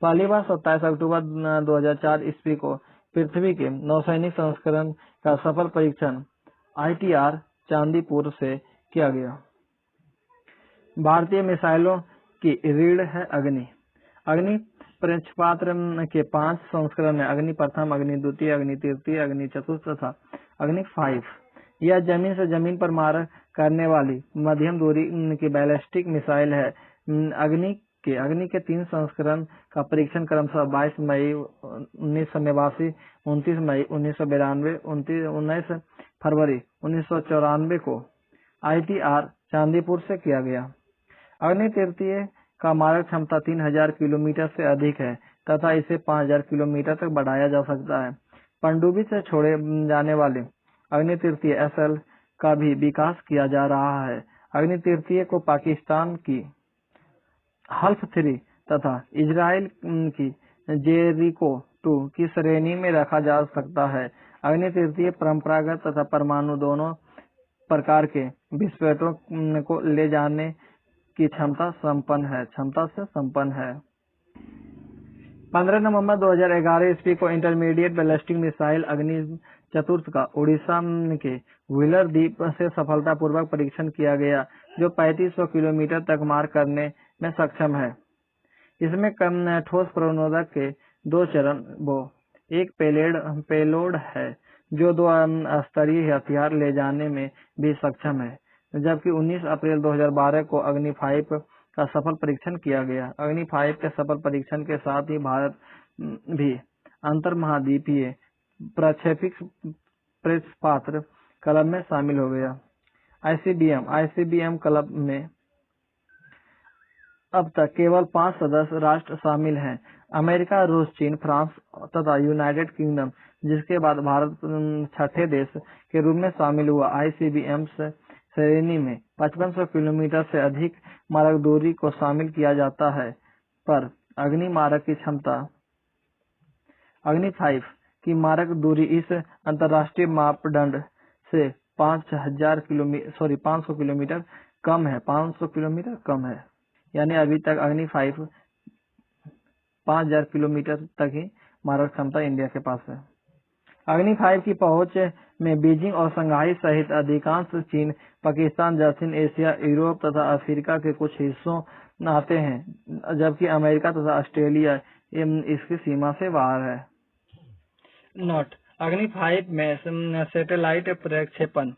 पहली बार 27 अक्टूबर 2004 ईस्वी को पृथ्वी के नौसैनिक संस्करण का सफल परीक्षण ITR चांदीपुर से किया गया। भारतीय मिसाइलों की रीढ़ है अग्नि प्रक्षेपात्र के 5 संस्करण है। अग्नि प्रथम, अग्नि द्वितीय, अग्नि तृतीय, अग्नि चतुर्थ तथा अग्नि 5। यह जमीन से जमीन पर मार करने वाली मध्यम दूरी की बैलिस्टिक मिसाइल है। अग्नि के 3 संस्करण का परीक्षण क्रमशः 22 मई 1989, 29 मई 1992, 19 फरवरी 1994 को ITR चांदीपुर से किया गया। अग्नि तृतीय का मारक क्षमता 3000 किलोमीटर से अधिक है तथा इसे 5000 किलोमीटर तक बढ़ाया जा सकता है। पनडुब्बी से छोड़े जाने वाले अग्नि तृतीय SL का भी विकास किया जा रहा है। अग्नि तृतीय को पाकिस्तान की हल्फ 3 तथा इजराइल की जेरिको 2 की श्रेणी में रखा जा सकता है। अग्नि तृतीय परंपरागत तथा परमाणु दोनों प्रकार के विस्फोटों को ले जाने की क्षमता से संपन्न है। 15 नवंबर 2011 ईस्वी को इंटरमीडिएट बैलिस्टिक मिसाइल अग्नि चतुर्थ का उड़ीसा के व्हीलर द्वीप से सफलतापूर्वक परीक्षण किया गया, जो 3500 किलोमीटर तक मार करने में सक्षम है। इसमें कम ठोस प्रणोदक के 2 चरण एक पेलोड है जो 2 स्तरीय हथियार ले जाने में भी सक्षम है, जबकि 19 अप्रैल 2012 को अग्नि 5 का सफल परीक्षण किया गया। अग्नि 5 के सफल परीक्षण के साथ ही भारत भी अंतर्महाद्वीपीय प्रक्षेपात्र क्लब में शामिल हो गया। ICBM क्लब में अब तक केवल 5 सदस्य राष्ट्र शामिल हैं, अमेरिका, रूस, चीन, फ्रांस तथा यूनाइटेड किंगडम, जिसके बाद भारत 6ठे देश के रूप में शामिल हुआ। ICBM श्रेणी में 5500 किलोमीटर से अधिक मारक दूरी को शामिल किया जाता है, पर अग्नि 5 की मारक दूरी इस अंतर्राष्ट्रीय मापदंड से 500 किलोमीटर कम है। यानी अभी तक अग्नि 5 5000 किलोमीटर तक ही मारक क्षमता इंडिया के पास है। अग्नि 5 की पहुंच में बीजिंग और शंघाई सहित अधिकांश चीन, पाकिस्तान, दक्षिण एशिया, यूरोप तथा अफ्रीका के कुछ हिस्सों आते हैं, जबकि अमेरिका तथा ऑस्ट्रेलिया इसकी सीमा से बाहर है। नोट: अग्नि 5 में सैटेलाइट प्रक्षेपण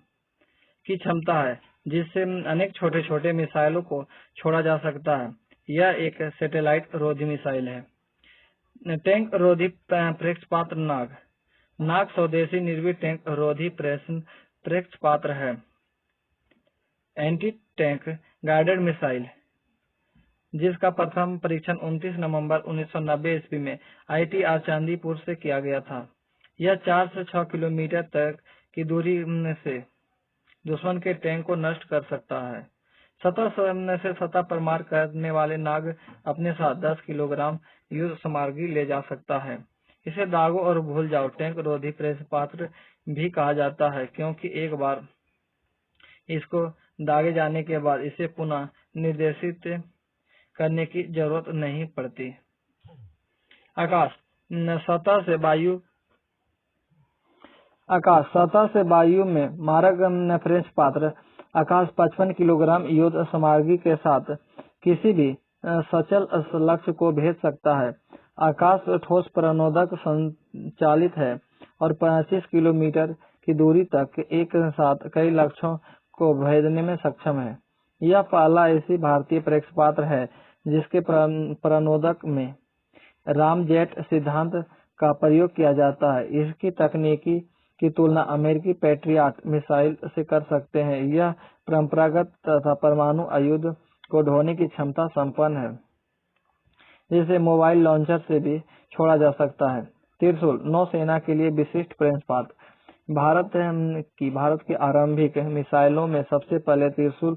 की क्षमता है, जिससे अनेक छोटे छोटे मिसाइलों को छोड़ा जा सकता है। यह एक सैटेलाइट रोधी मिसाइल है। टैंक रोधी प्रक्षेपात्र नाग स्वदेशी निर्मित टैंक रोधी प्रक्षेपात्र है। एंटी टैंक गाइडेड मिसाइल, जिसका प्रथम परीक्षण 29 नवंबर 1990 ईस्वी में ITR चांदीपुर से किया गया था। यह 4 से 6 किलोमीटर तक की दूरी से दुश्मन के टैंक को नष्ट कर सकता है। सतह से सतह पर मार करने वाले नाग अपने साथ 10 किलोग्राम युद्ध सामग्री ले जा सकता है। इसे दागो और भूल जाओ टैंक रोधी प्रेस पात्र भी कहा जाता है, क्योंकि एक बार इसको दागे जाने के बाद इसे पुनः निर्देशित करने की जरूरत नहीं पड़ती। आकाश सतह से वायु में मारक फ्रेंच पात्र आकाश 55 किलोग्राम युद्ध सामग्री के साथ किसी भी सचल लक्ष्य को भेज सकता है। आकाश ठोस प्रणोदक संचालित है और 25 किलोमीटर की दूरी तक एक साथ कई लक्ष्यों को भेजने में सक्षम है। यह पहला ऐसी भारतीय प्रक्षेपास्त्र है जिसके प्रणोदक में रामजेट सिद्धांत का प्रयोग किया जाता है। इसकी तकनीकी की तुलना अमेरिकी पैट्रियट मिसाइल से कर सकते हैं। यह परंपरागत तथा परमाणु आयुध को ढोने की क्षमता संपन्न है, जिसे मोबाइल लॉन्चर से भी छोड़ा जा सकता है। त्रिशूल नौसेना के लिए विशिष्ट प्रक्षेपास्त्र। भारत की आरंभिक मिसाइलों में सबसे पहले त्रिशूल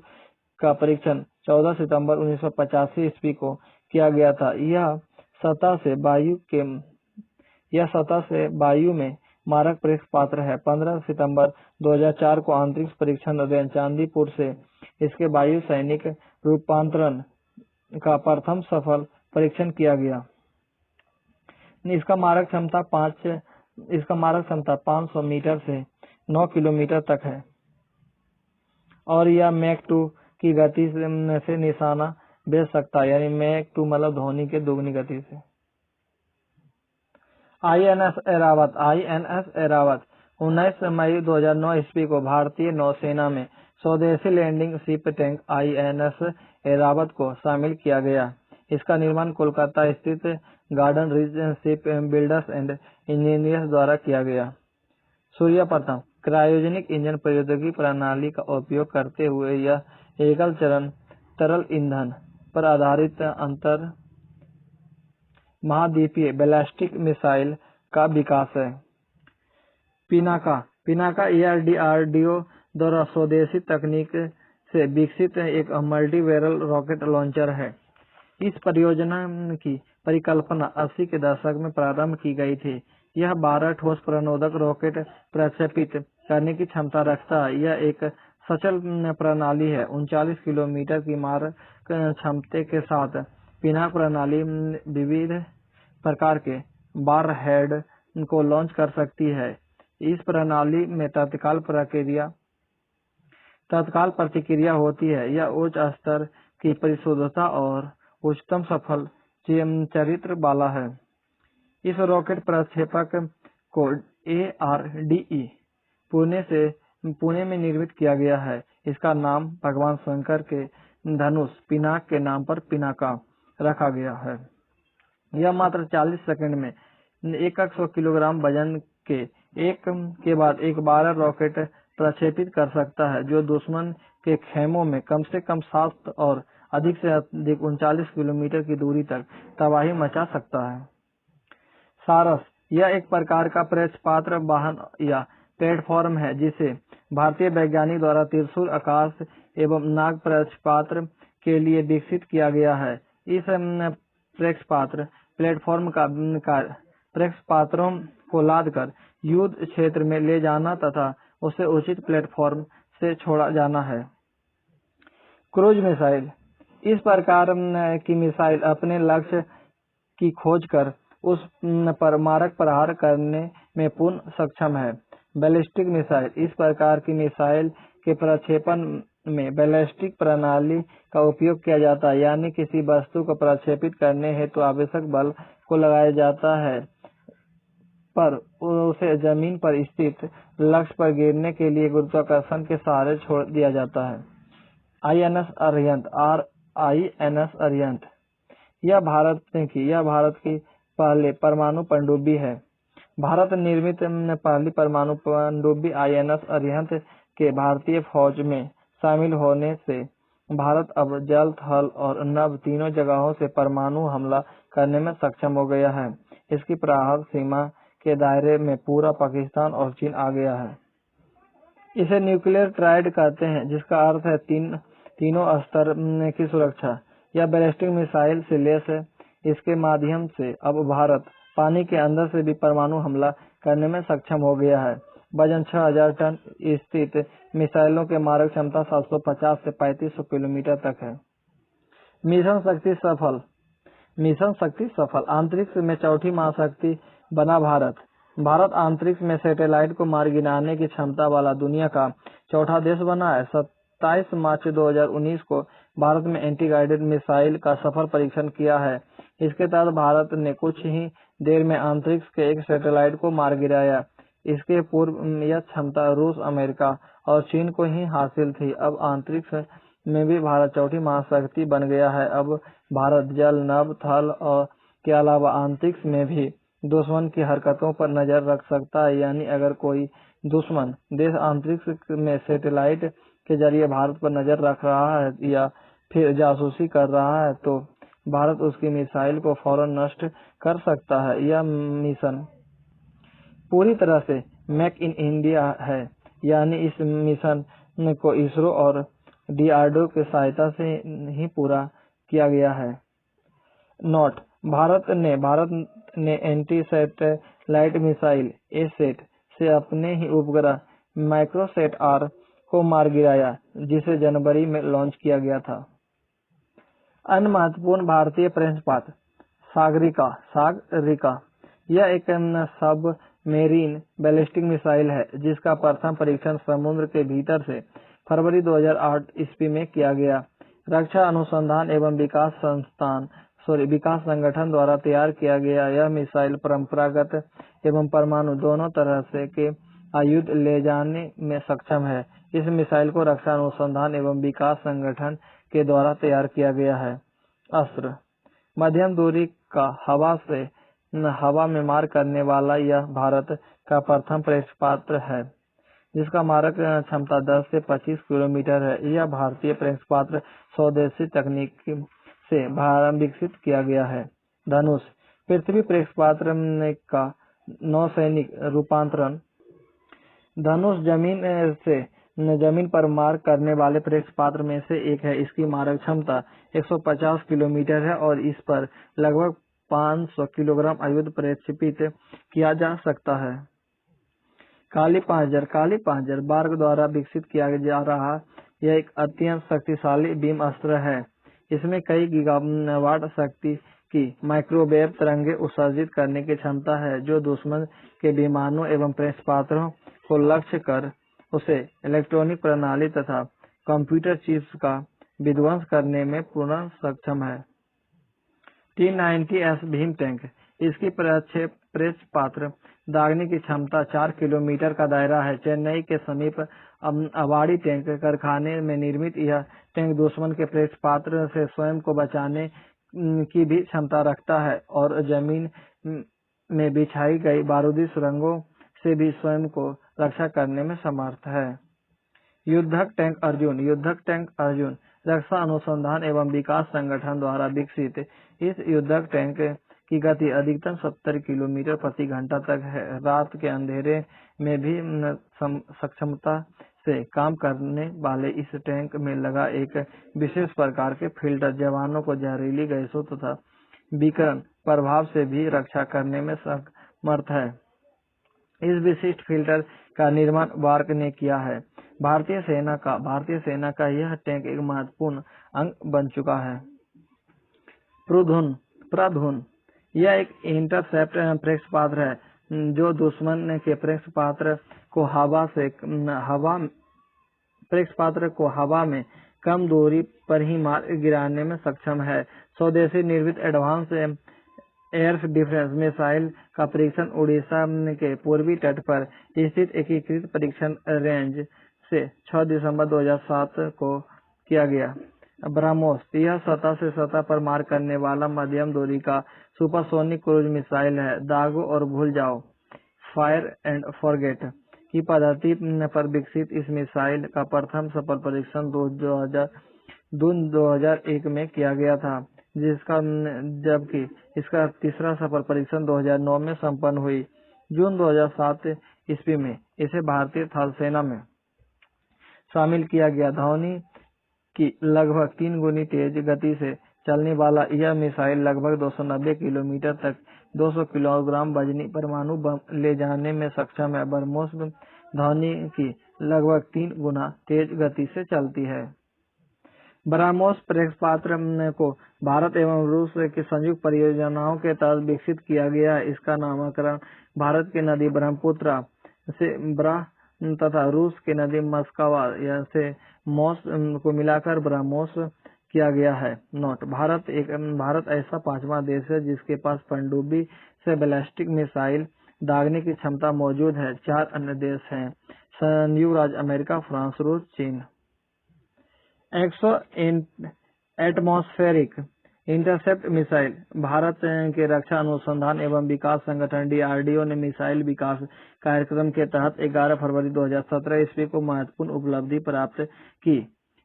का परीक्षण 14 सितंबर 1985 ईस्वी को किया गया था। यह सतह से वायु में मारक प्रक्षेपास्त्र है। 15 सितंबर 2004 को अंतरिक्ष परीक्षण रेंज चांदीपुर से इसके वायु सैनिक रूपांतरण का प्रथम सफल परीक्षण किया गया। इसका मारक क्षमता 500 मीटर से 9 किलोमीटर तक है और यह मैक 2 की गति से निशाना भेज सकता है, यानी मैक 2 मतलब ध्वनि के दोगुनी गति से। INS ऐरावत 19 मई 2009 ईस्वी को भारतीय नौसेना में स्वदेशी landing ship tank INS Airavat को शामिल किया गया। इसका निर्माण कोलकाता स्थित garden reach ship builders and engineers द्वारा किया गया। सूर्य प्रथम क्रायोजेनिक इंजन प्रौद्योगिकी प्रणाली का उपयोग करते हुए यह एकल चरण तरल ईंधन पर आधारित अंतर महाद्वीपीय बैलिस्टिक मिसाइल का विकास है। पिनाका DRDO द्वारा स्वदेशी तकनीक से विकसित एक मल्टी बैरल रॉकेट लॉन्चर है। इस परियोजना की परिकल्पना 80 के दशक में प्रारंभ की गई थी। यह 12 ठोस प्रणोदक रॉकेट प्रक्षेपित करने की क्षमता रखता है। यह एक सचल प्रणाली है। 39 किलोमीटर की मारक क्षमता के साथ पिनाक प्रणाली विविध प्रकार के वारहेड को लॉन्च कर सकती है। इस प्रणाली में तत्काल प्रतिक्रिया होती है। यह उच्च स्तर की परिशुद्धता और उच्चतम सफल चरित्र वाला है। इस रॉकेट प्रक्षेपक को ARDE पुणे में निर्मित किया गया है। इसका नाम भगवान शंकर के धनुष पिनाक के नाम पर पिनाका रखा गया है। यह मात्र 40 सेकंड में 100 किलोग्राम वजन के एक के बाद एक 12 रॉकेट प्रक्षेपित कर सकता है, जो दुश्मन के खेमों में कम से कम 7 और अधिक से अधिक 39 किलोमीटर की दूरी तक तबाही मचा सकता है। सारस यह एक प्रकार का प्रक्षेपास्त्र वाहन या प्लेटफॉर्म है जिसे भारतीय वैज्ञानिक द्वारा त्रिशूल आकाश एवं नाग प्रक्षेपास्त्र के लिए विकसित किया गया है। इस प्रक्षेपास्त्र प्लेटफॉर्म का प्रक्षेपास्त्रों को लादकर युद्ध क्षेत्र में ले जाना तथा उसे उचित प्लेटफॉर्म से छोड़ा जाना है। क्रूज मिसाइल इस प्रकार की मिसाइल अपने लक्ष्य की खोज कर उस पर मारक प्रहार करने में पूर्ण सक्षम है। बैलिस्टिक मिसाइल इस प्रकार की मिसाइल के प्रक्षेपण में बैलिस्टिक प्रणाली का उपयोग किया जाता है, यानी किसी वस्तु को प्रक्षेपित करने हेतु आवश्यक बल को लगाया जाता है पर उसे जमीन पर स्थित लक्ष्य पर गिरने के लिए गुरुत्वाकर्षण के सहारे छोड़ दिया जाता है। INS अरिहंत यह भारत की पहले परमाणु पनडुब्बी है। भारत निर्मित पहली परमाणु पनडुब्बी INS अरिहंत के भारतीय फौज में शामिल होने से भारत अब जल, थल और नभ तीनों जगहों से परमाणु हमला करने में सक्षम हो गया है। इसकी प्रहार सीमा के दायरे में पूरा पाकिस्तान और चीन आ गया है। इसे न्यूक्लियर ट्रायड कहते हैं, जिसका अर्थ है तीनों स्तर की सुरक्षा। यह बैलिस्टिक मिसाइल से लैस है। इसके माध्यम से अब भारत पानी के अंदर से भी परमाणु हमला करने में सक्षम हो गया है। वजन 6000 टन स्थित मिसाइलों के मारक क्षमता 750 से 3500 किलोमीटर तक है। मिशन शक्ति सफल। मिशन शक्ति सफल। अंतरिक्ष में चौथी महाशक्ति बना भारत। भारत अंतरिक्ष में सैटेलाइट को मार गिराने की क्षमता वाला दुनिया का चौथा देश बना है। 27 मार्च 2019 को भारत में एंटी गाइडेड मिसाइल का सफल परीक्षण किया है। इसके तहत भारत ने कुछ ही देर में अंतरिक्ष के एक सैटेलाइट को मार गिराया। इसके पूर्व यह क्षमता रूस, अमेरिका और चीन को ही हासिल थी। अब अंतरिक्ष में भी भारत चौथी महाशक्ति बन गया है। अब भारत जल, नभ, थल और के अलावा अंतरिक्ष में भी दुश्मन की हरकतों पर नजर रख सकता है। यानी अगर कोई दुश्मन देश अंतरिक्ष में सैटेलाइट के जरिए भारत पर नजर रख रहा है या फिर जासूसी कर रहा है, तो भारत उसकी मिसाइल को फौरन नष्ट कर सकता है। यह मिशन पूरी तरह से मेक इन इंडिया है, यानी इस मिशन को इसरो और DRDO की सहायता से ही पूरा किया गया है। नोट: भारत ने एंटी सैटेलाइट मिसाइल ए-सैट से अपने ही उपग्रह माइक्रोसैट R को मार गिराया, जिसे जनवरी में लॉन्च किया गया था। अन्य महत्वपूर्ण भारतीय प्रक्षेपास्त्र: सागरिका। यह एक सबमेरीन बैलिस्टिक मिसाइल है, जिसका प्रथम परीक्षण समुद्र के भीतर से फरवरी 2008 ईस्वी में किया गया। रक्षा अनुसंधान एवं विकास संगठन द्वारा तैयार किया गया यह मिसाइल परंपरागत एवं परमाणु दोनों तरह से के आयुध ले जाने में सक्षम है। इस मिसाइल को रक्षा अनुसंधान एवं विकास संगठन के द्वारा तैयार किया गया है। अस्त्र: मध्यम दूरी का हवा में मार करने वाला यह भारत का प्रथम प्रक्षेपास्त्र है, जिसका मारक क्षमता 10 से 25 किलोमीटर है। यह भारतीय प्रक्षेपास्त्र स्वदेशी तकनीक से विकसित किया गया है। धनुष: पृथ्वी प्रक्षेपास्त्र का नौसैनिक रूपांतरण। धनुष जमीन पर मार करने वाले प्रक्षेपास्त्र में से एक है। इसकी मारक क्षमता 150 किलोमीटर है और इस पर लगभग 500 किलोग्राम आयुध प्रक्षेपित किया जा सकता है। काली पांजर बार्क द्वारा विकसित किया जा रहा यह एक अत्यंत शक्तिशाली बीम अस्त्र है। इसमें कई गीगावाट शक्ति की माइक्रोवेव तरंगें उत्सर्जित करने की क्षमता है, जो दुश्मन के विमानों एवं प्रक्षेपास्त्रों को लक्ष्य कर उसे इलेक्ट्रॉनिक प्रणाली तथा कंप्यूटर चिप्स का विध्वंस करने में पूर्ण सक्षम है। T-90S भीम टैंक: इसकी प्रक्षेपास्त्र दागने की क्षमता 4 किलोमीटर का दायरा है। चेन्नई के समीप अवाड़ी टैंक कारखाने में निर्मित यह टैंक दुश्मन के प्रक्षेपास्त्र से स्वयं को बचाने की भी क्षमता रखता है और जमीन में बिछाई गई बारूदी सुरंगों से भी स्वयं को रक्षा करने में समर्थ है। युद्धक टैंक अर्जुन रक्षा अनुसंधान एवं विकास संगठन द्वारा विकसित इस युद्धक टैंक की गति अधिकतम 70 किलोमीटर प्रति घंटा तक है। रात के अंधेरे में भी सक्षमता से काम करने वाले इस टैंक में लगा एक विशेष प्रकार के फिल्टर जवानों को जहरीली गैसों तथा विकिरण प्रभाव से भी रक्षा करने में समर्थ है। इस विशिष्ट फिल्टर का निर्माण बार्क ने किया है। भारतीय सेना का यह टैंक एक महत्वपूर्ण अंग बन चुका है। प्रधुन यह एक इंटरसेप्ट प्रक्षेपास्त्र है, जो दुश्मन के प्रक्षेपास्त्र को हवा में कम दूरी पर ही मार गिराने में सक्षम है। स्वदेशी निर्मित एडवांस एयर डिफेंस मिसाइल का परीक्षण उड़ीसा के पूर्वी तट पर स्थित एकीकृत परीक्षण रेंज से 6 दिसंबर 2007 को किया गया। ब्रह्मोस यह सतह से सतह पर मार करने वाला मध्यम दूरी का सुपरसोनिक क्रूज मिसाइल है। दागो और भूल जाओ फायर एंड फॉरगेट की पद्धति पर विकसित इस मिसाइल का प्रथम सफल परीक्षण जून 2001 में किया गया था, जबकि इसका तीसरा सफल परीक्षण 2009 में संपन्न हुई। जून 2007 ईस्वी में इसे भारतीय थल सेना में शामिल किया गया। ध्वनि की लगभग 3 गुनी तेज गति से चलने वाला यह मिसाइल लगभग 290 किलोमीटर तक 200 किलोग्राम वजनी परमाणु बम ले जाने में सक्षम है। ब्रह्मोस ध्वनि की लगभग 3 गुना तेज गति से चलती है। ब्रह्मोस प्रक्षेपास्त्र को भारत एवं रूस की संयुक्त परियोजनाओं के तहत विकसित किया गया है। इसका नामकरण भारत की नदी ब्रह्मपुत्र से ब्रह तथा रूस की नदी मस्कवा से मोस को मिलाकर ब्रह्मोस किया गया है। नोट: भारत ऐसा 5वां देश है जिसके पास पनडुब्बी से बैलिस्टिक मिसाइल दागने की क्षमता मौजूद है। 4 अन्य देश हैं: संयुक्त राज्य अमेरिका, फ्रांस, रूस, चीन। Exo atmospheric intercept missile. Bharat के रक्षा अनुसंधान एवं विकास संगठन DRDO ने मिसाइल विकास कार्यक्रम के तहत 11 फरवरी 2017 ईस्वी को महत्वपूर्ण उपलब्धि प्राप्त की,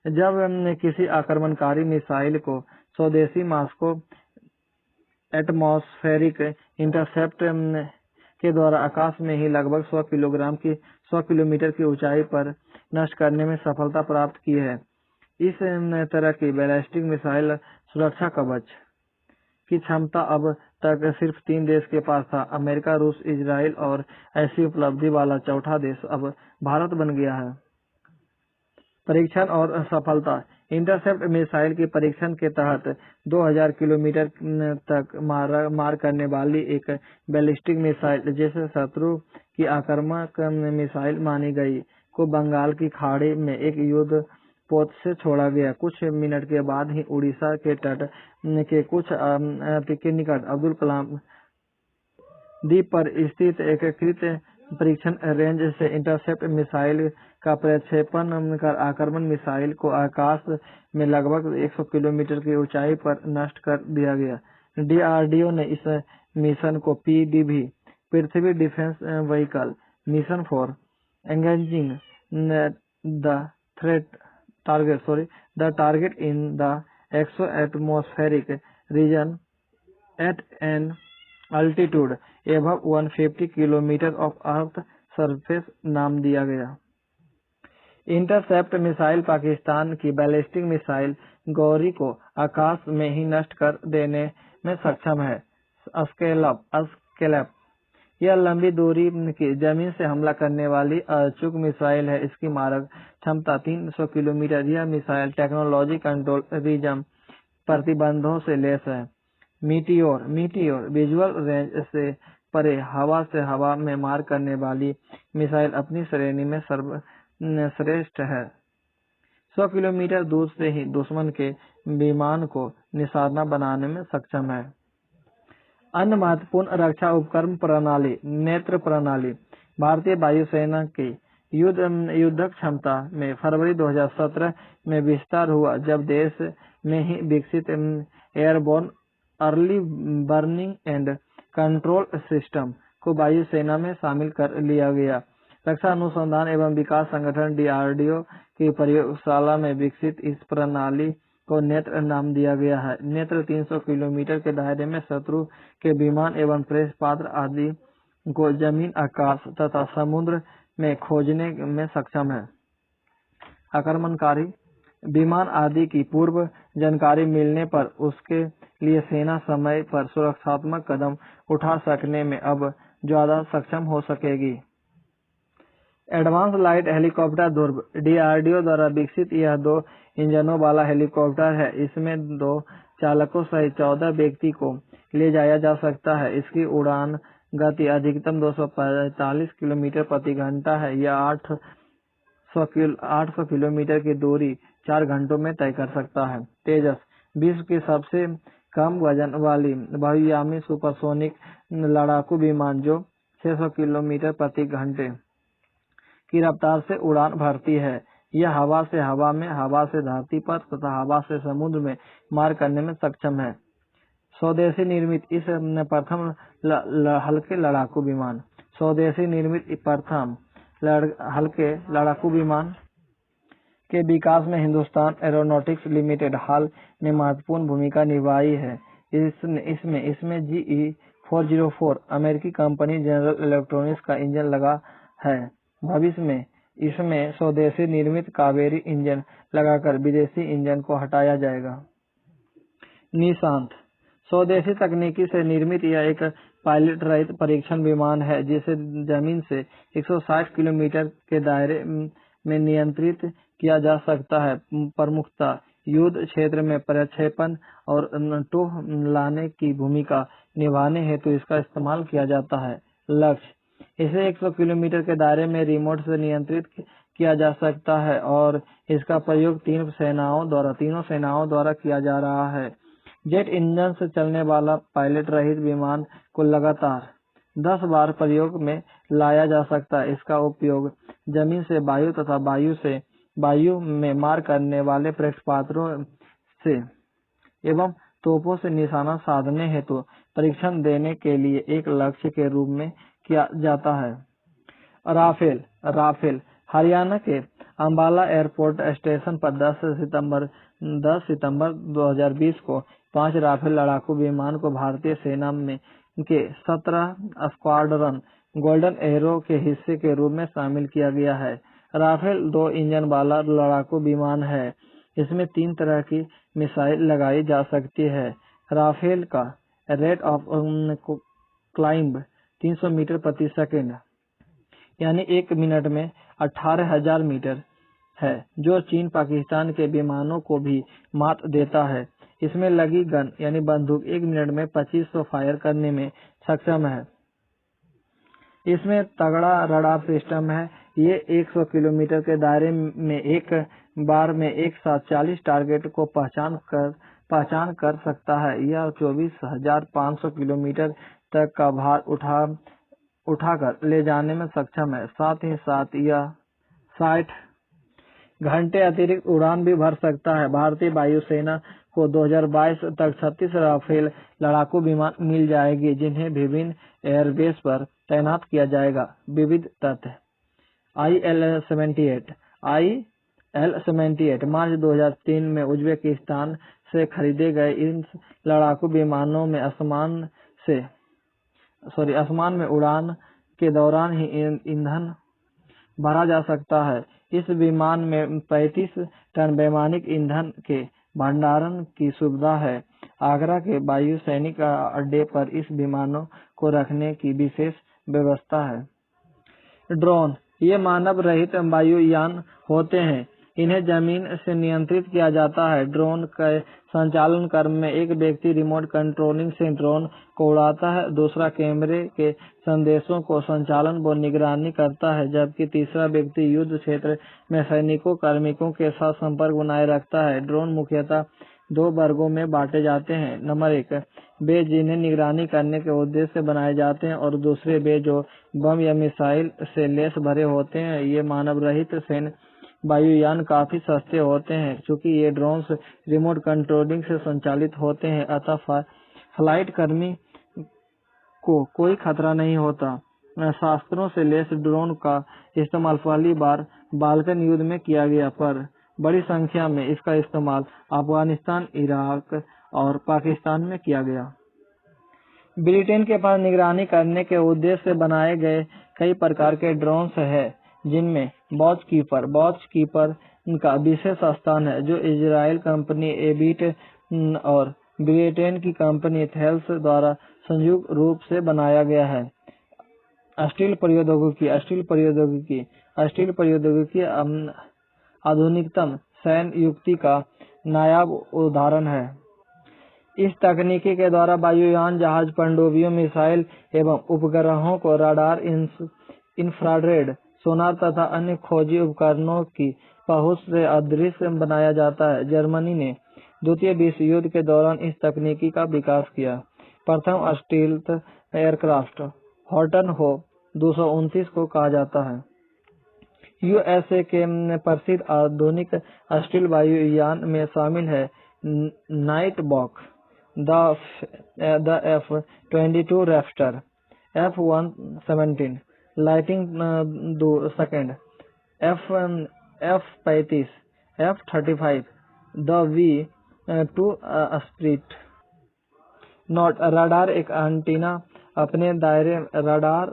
जब किसी आक्रमणकारी मिसाइल को स्वदेशी मॉस्को एटमॉस्फेरिक इंटरसेप्ट के द्वारा आकाश में ही लगभग 100 किलोमीटर की ऊंचाई पर नष्ट करने में सफलता प्राप्त की है। इस तरह की बैलिस्टिक मिसाइल सुरक्षा कवच की क्षमता अब तक सिर्फ 3 देश के पास था: अमेरिका, रूस, इजराइल, और ऐसी उपलब्धि वाला चौथा देश अब भारत बन गया है। परीक्षण और सफलता। इंटरसेप्ट मिसाइल के परीक्षण के तहत 2000 किलोमीटर तक मार करने वाली एक बैलिस्टिक मिसाइल, जिसे शत्रु की आक्रामक मिसाइल मानी गई, को बंगाल की खाड़ी में एक युद्ध पोत से छोड़ा गया। कुछ मिनट के बाद ही उड़ीसा के तट के कुछ के निकट अब्दुल कलाम द्वीप पर स्थित एकीकृत परीक्षण रेंज से इंटरसेप्ट मिसाइल का प्रक्षेपण कर आक्रमण मिसाइल को आकाश में लगभग 100 किलोमीटर की ऊंचाई पर नष्ट कर दिया गया। DRDO ने इस मिशन को PDV Prithvi defence vehicle mission for engaging the target in the exo atmospheric region at an altitude above 150 kilometre of earth surface नाम दिया गया। इंटरसेप्ट मिसाइल पाकिस्तान की बैलिस्टिक मिसाइल गौरी को आकाश में ही नष्ट कर देने में सक्षम है। स्केलअप यह लंबी दूरी की जमीन से हमला करने वाली अचूक मिसाइल है। इसकी मारक क्षमता 300 किलोमीटर। यह मिसाइल टेक्नोलॉजी कंट्रोल रीजन प्रतिबंधों से लैस है। मीटियोर विजुअल रेंज से परे हवा से हवा में मार करने वाली मिसाइल अपनी श्रेणी में सर्वश्रेष्ठ है। 100 किलोमीटर दूर से ही दुश्मन के विमान को निशाना बनाने में सक्षम है। अन्य महत्वपूर्ण रक्षा उपकरण प्रणाली। नेत्र प्रणाली भारतीय वायुसेना की युद्धक क्षमता में फरवरी 2017 में विस्तार हुआ, जब देश में ही विकसित airborne early warning and control system को वायुसेना में शामिल कर लिया गया। रक्षा अनुसंधान एवं विकास संगठन DRDO की प्रयोगशाला में विकसित इस प्रणाली को नेत्र नाम दिया गया है। नेत्र 300 किलोमीटर के दायरे में शत्रु के विमान एवं प्रक्षेपास्त्र आदि को जमीन, आकाश तथा समुद्र में खोजने में सक्षम है। आक्रमणकारी विमान आदि की पूर्व जानकारी मिलने पर उसके लिए सेना समय पर सुरक्षात्मक कदम उठा सकने में अब ज्यादा सक्षम हो सकेगी। एडवांस लाइट हेलीकॉप्टर ध्रुव DRDO द्वारा विकसित यह 2 इंजनों वाला हेलीकॉप्टर है। इसमें 2 चालकों सहित 14 व्यक्ति को ले जाया जा सकता है। इसकी उड़ान गति अधिकतम 245 किलोमीटर प्रति घंटा है। यह 800 किलोमीटर की दूरी 4 घंटों में तय कर सकता है। तेजस विश्व की सबसे कम वजन वाली बहुयामी सुपरसोनिक लड़ाकू विमान, जो 600 किलोमीटर प्रति घंटे की रफ्तार से उड़ान भरती है। यह हवा से हवा में, हवा से धरती पर तथा हवा से समुद्र में मार करने में सक्षम है। स्वदेशी निर्मित इस प्रथम हल्के लड़ाकू विमान। स्वदेशी निर्मित प्रथम हल्के लड़ाकू विमान के विकास में हिंदुस्तान एरोनॉटिक्स लिमिटेड हाल में महत्वपूर्ण भूमिका निभाई है। इसमें GE404 अमेरिकी कंपनी जनरल इलेक्ट्रॉनिक्स का इंजन लगा है। भविष्य में इसमें स्वदेशी निर्मित कावेरी इंजन लगाकर विदेशी इंजन को हटाया जाएगा। निशांत स्वदेशी तकनीकी से निर्मित यह एक पायलट रहित परीक्षण विमान है जिसे जमीन से 160 किलोमीटर के दायरे में नियंत्रित किया जा सकता है। प्रमुखतः युद्ध क्षेत्र में प्रक्षेपण और टोह लाने की भूमिका निभाने हेतु इसका इस्तेमाल किया जाता है। लक्ष्य इसे 100 किलोमीटर के दायरे में रिमोट से नियंत्रित किया जा सकता है और इसका प्रयोग तीनों सेनाओं द्वारा किया जा रहा है। जेट इंजन से चलने वाला पायलट रहित विमान को लगातार 10 बार प्रयोग में लाया जा सकता है। इसका उपयोग जमीन से वायु तथा वायु में मार करने वाले प्रक्षेपास्त्रों से एवं तोपों से निशाना साधने हेतु परीक्षण देने के लिए एक लक्ष्य के रूप में किया जाता है। राफेल हरियाणा के अंबाला एयरपोर्ट स्टेशन पर 10 सितंबर 2020 को 5 राफेल लड़ाकू विमान को भारतीय सेना में के 17 स्क्वाड्रन गोल्डन एरो के हिस्से के रूप में शामिल किया गया है। राफेल 2 इंजन वाला लड़ाकू विमान है। इसमें 3 तरह की मिसाइल लगाई जा सकती है। राफेल का रेट ऑफ क्लाइंब 300 मीटर प्रति सेकंड यानी 1 मिनट में 18,000 मीटर है, जो चीन पाकिस्तान के विमानों को भी मात देता है। इसमें लगी गन यानी बंदूक 1 मिनट में 2500 फायर करने में सक्षम है। इसमें तगड़ा रडार सिस्टम है। ये 100 किलोमीटर के दायरे में एक बार में एक साथ 40 टारगेट को पहचान कर सकता है। यह 24,500 किलोमीटर तक का भार उठाकर ले जाने में सक्षम है। साथ ही साथ यह 60 घंटे अतिरिक्त उड़ान भी भर सकता है। भारतीय वायुसेना को 2022 तक 36 राफेल लड़ाकू विमान मिल जाएगी, जिन्हें विभिन्न एयरबेस पर तैनात किया जाएगा। विविध तथ्य IL-78 मार्च 2003 में उज्बेकिस्तान से खरीदे गए इन लड़ाकू विमानों में आसमान में उड़ान के दौरान ही ईंधन भरा जा सकता है। इस विमान में 35 टन वैमानिक ईंधन के भंडारण की सुविधा है। आगरा के वायु सैनिक अड्डे पर इस विमानों को रखने की विशेष व्यवस्था है। ड्रोन ये मानव रहित वायुयान होते हैं। इन्हें जमीन से नियंत्रित किया जाता है। ड्रोन के संचालन क्रम में एक व्यक्ति रिमोट कंट्रोलिंग से ड्रोन को उड़ाता है, दूसरा कैमरे के संदेशों को संचालन व निगरानी करता है, जबकि तीसरा व्यक्ति युद्ध क्षेत्र में सैनिकों कार्मिकों के साथ संपर्क बनाए रखता है। ड्रोन मुख्यतः 2 वर्गों में बांटे जाते हैं। नंबर 1 वे जिन्हें निगरानी करने के उद्देश्य से बनाए जाते हैं और दूसरे वे जो बम या मिसाइल से लैस भरे होते हैं। ये मानव रहित सैन्य वायुयान काफी सस्ते होते हैं। चूंकि ये ड्रोन्स रिमोट कंट्रोलिंग से संचालित होते हैं, अतः फ्लाइट कर्मी को कोई खतरा नहीं होता। शस्त्रों से लैस ड्रोन का इस्तेमाल पहली बार बाल्कन युद्ध में किया गया, पर बड़ी संख्या में इसका इस्तेमाल अफगानिस्तान, इराक और पाकिस्तान में किया गया। ब्रिटेन के पास निगरानी करने के उद्देश्य से बनाए गए कई प्रकार के ड्रोन्स हैं, जिनमें वॉच कीपर का विशेष स्थान है, जो इजराइल कंपनी एबिट और ब्रिटेन की कंपनी थेल्स द्वारा संयुक्त रूप से बनाया गया है। स्टील प्रौद्योगिकी आधुनिकतम सैन्य युक्ति का नायाब उदाहरण है। इस तकनीकी के द्वारा वायुयान जहाज, पनडुब्बियों, मिसाइल एवं उपग्रहों को रडार, इंफ्रारेड, सोनार तथा अन्य खोजी उपकरणों की पहुंच से अदृश्य बनाया जाता है। जर्मनी ने द्वितीय विश्व युद्ध के दौरान इस तकनीकी का विकास किया। प्रथम स्टील्थ एयरक्राफ्ट हॉटन हो 229 को कहा जाता है। यूएसए के प्रसिद्ध आधुनिक स्टील वायुयान में शामिल है nighthawk, the F-22 Raptor, F-117 lightning II, F-35 F-35 the V-2 spirit note radar एक एंटीना अपने दायरे रडार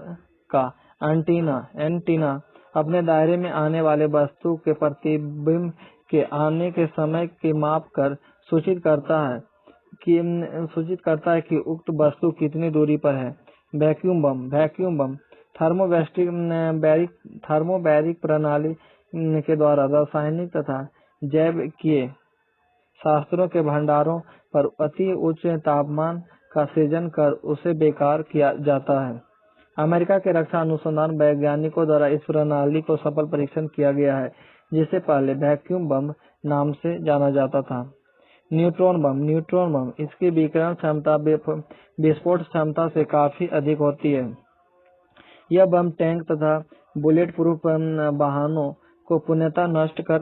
का एंटीना अपने दायरे में आने वाले वस्तु के प्रतिबिंब के आने के समय की माप कर सूचित करता है कि उक्त वस्तु कितनी दूरी पर है। वैक्यूम बम थर्मोबैरिक प्रणाली के द्वारा रासायनिक तथा जैविकीय शस्त्रों के भंडारों पर अति उच्च तापमान का सृजन कर उसे बेकार किया जाता है। अमेरिका के रक्षा अनुसंधान वैज्ञानिकों द्वारा इस प्रणाली को सफल परीक्षण किया गया है, जिसे पहले वैक्यूम बम नाम से जाना जाता था। न्यूट्रॉन बम इसकी विकिरण क्षमता विस्फोट क्षमता से काफी अधिक होती है। यह बम टैंक तथा बुलेट प्रूफ वाहनों को पूर्णतः नष्ट कर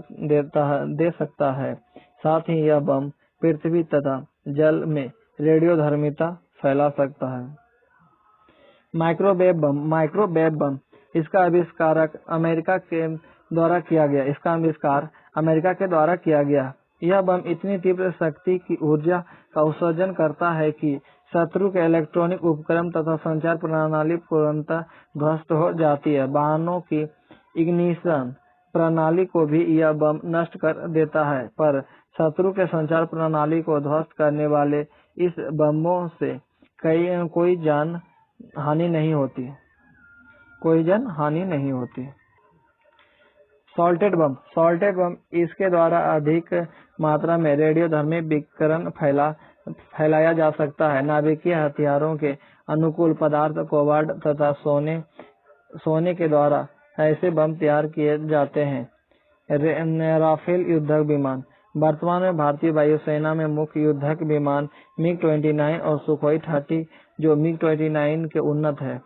दे सकता है। साथ ही यह बम पृथ्वी तथा जल में रेडियोधर्मिता फैला सकता है। माइक्रोवेव बम इसका आविष्कार अमेरिका के द्वारा किया गया। यह बम इतनी तीव्र शक्ति की ऊर्जा का उत्सर्जन करता है कि शत्रु के इलेक्ट्रॉनिक उपकरण तथा संचार प्रणाली पूर्णतः ध्वस्त हो जाती है। वाहनों की इग्निशन प्रणाली को भी यह बम नष्ट कर देता है, पर शत्रु के संचार प्रणाली को ध्वस्त करने वाले इस बमों से कोई जान हानि नहीं होती। सॉल्टेड बम इसके द्वारा अधिक मात्रा में रेडियोधर्मी विकिरण फैलाया जा सकता है। नाभिकीय हथियारों के अनुकूल पदार्थ कोबाल्ट तथा सोने के द्वारा ऐसे बम तैयार किए जाते हैं। राफेल युद्धक विमान वर्तमान में भारतीय वायुसेना में मुख्य युद्धक विमान MiG-29 और सुखोई 30 जो MiG-29 के उन्नत है।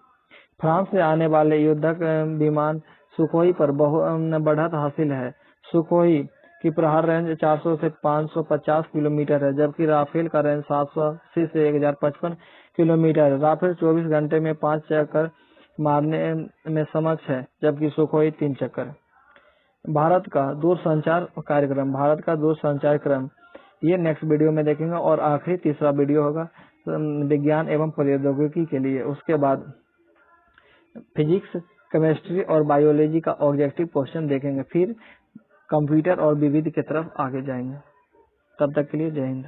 फ्रांस से आने वाले युद्धक विमान सुखोई पर बढ़त हासिल है। सुखोई की प्रहार रेंज 400 से 550 किलोमीटर है, जबकि राफेल का रेंज 780 से 1055 किलोमीटर है। राफेल 24 घंटे में 5 चक्कर मारने में समक्ष है, जबकि सुखोई 3 चक्कर। भारत का दूरसंचार क्रम ये नेक्स्ट वीडियो में देखेंगे और आखिरी तीसरा वीडियो होगा विज्ञान एवं प्रौद्योगिकी के लिए। उसके बाद फिजिक्स, केमिस्ट्री और बायोलॉजी का ऑब्जेक्टिव क्वेश्चन देखेंगे, फिर कंप्यूटर और विविध की तरफ आगे जाएंगे। तब तक के लिए जय हिंद।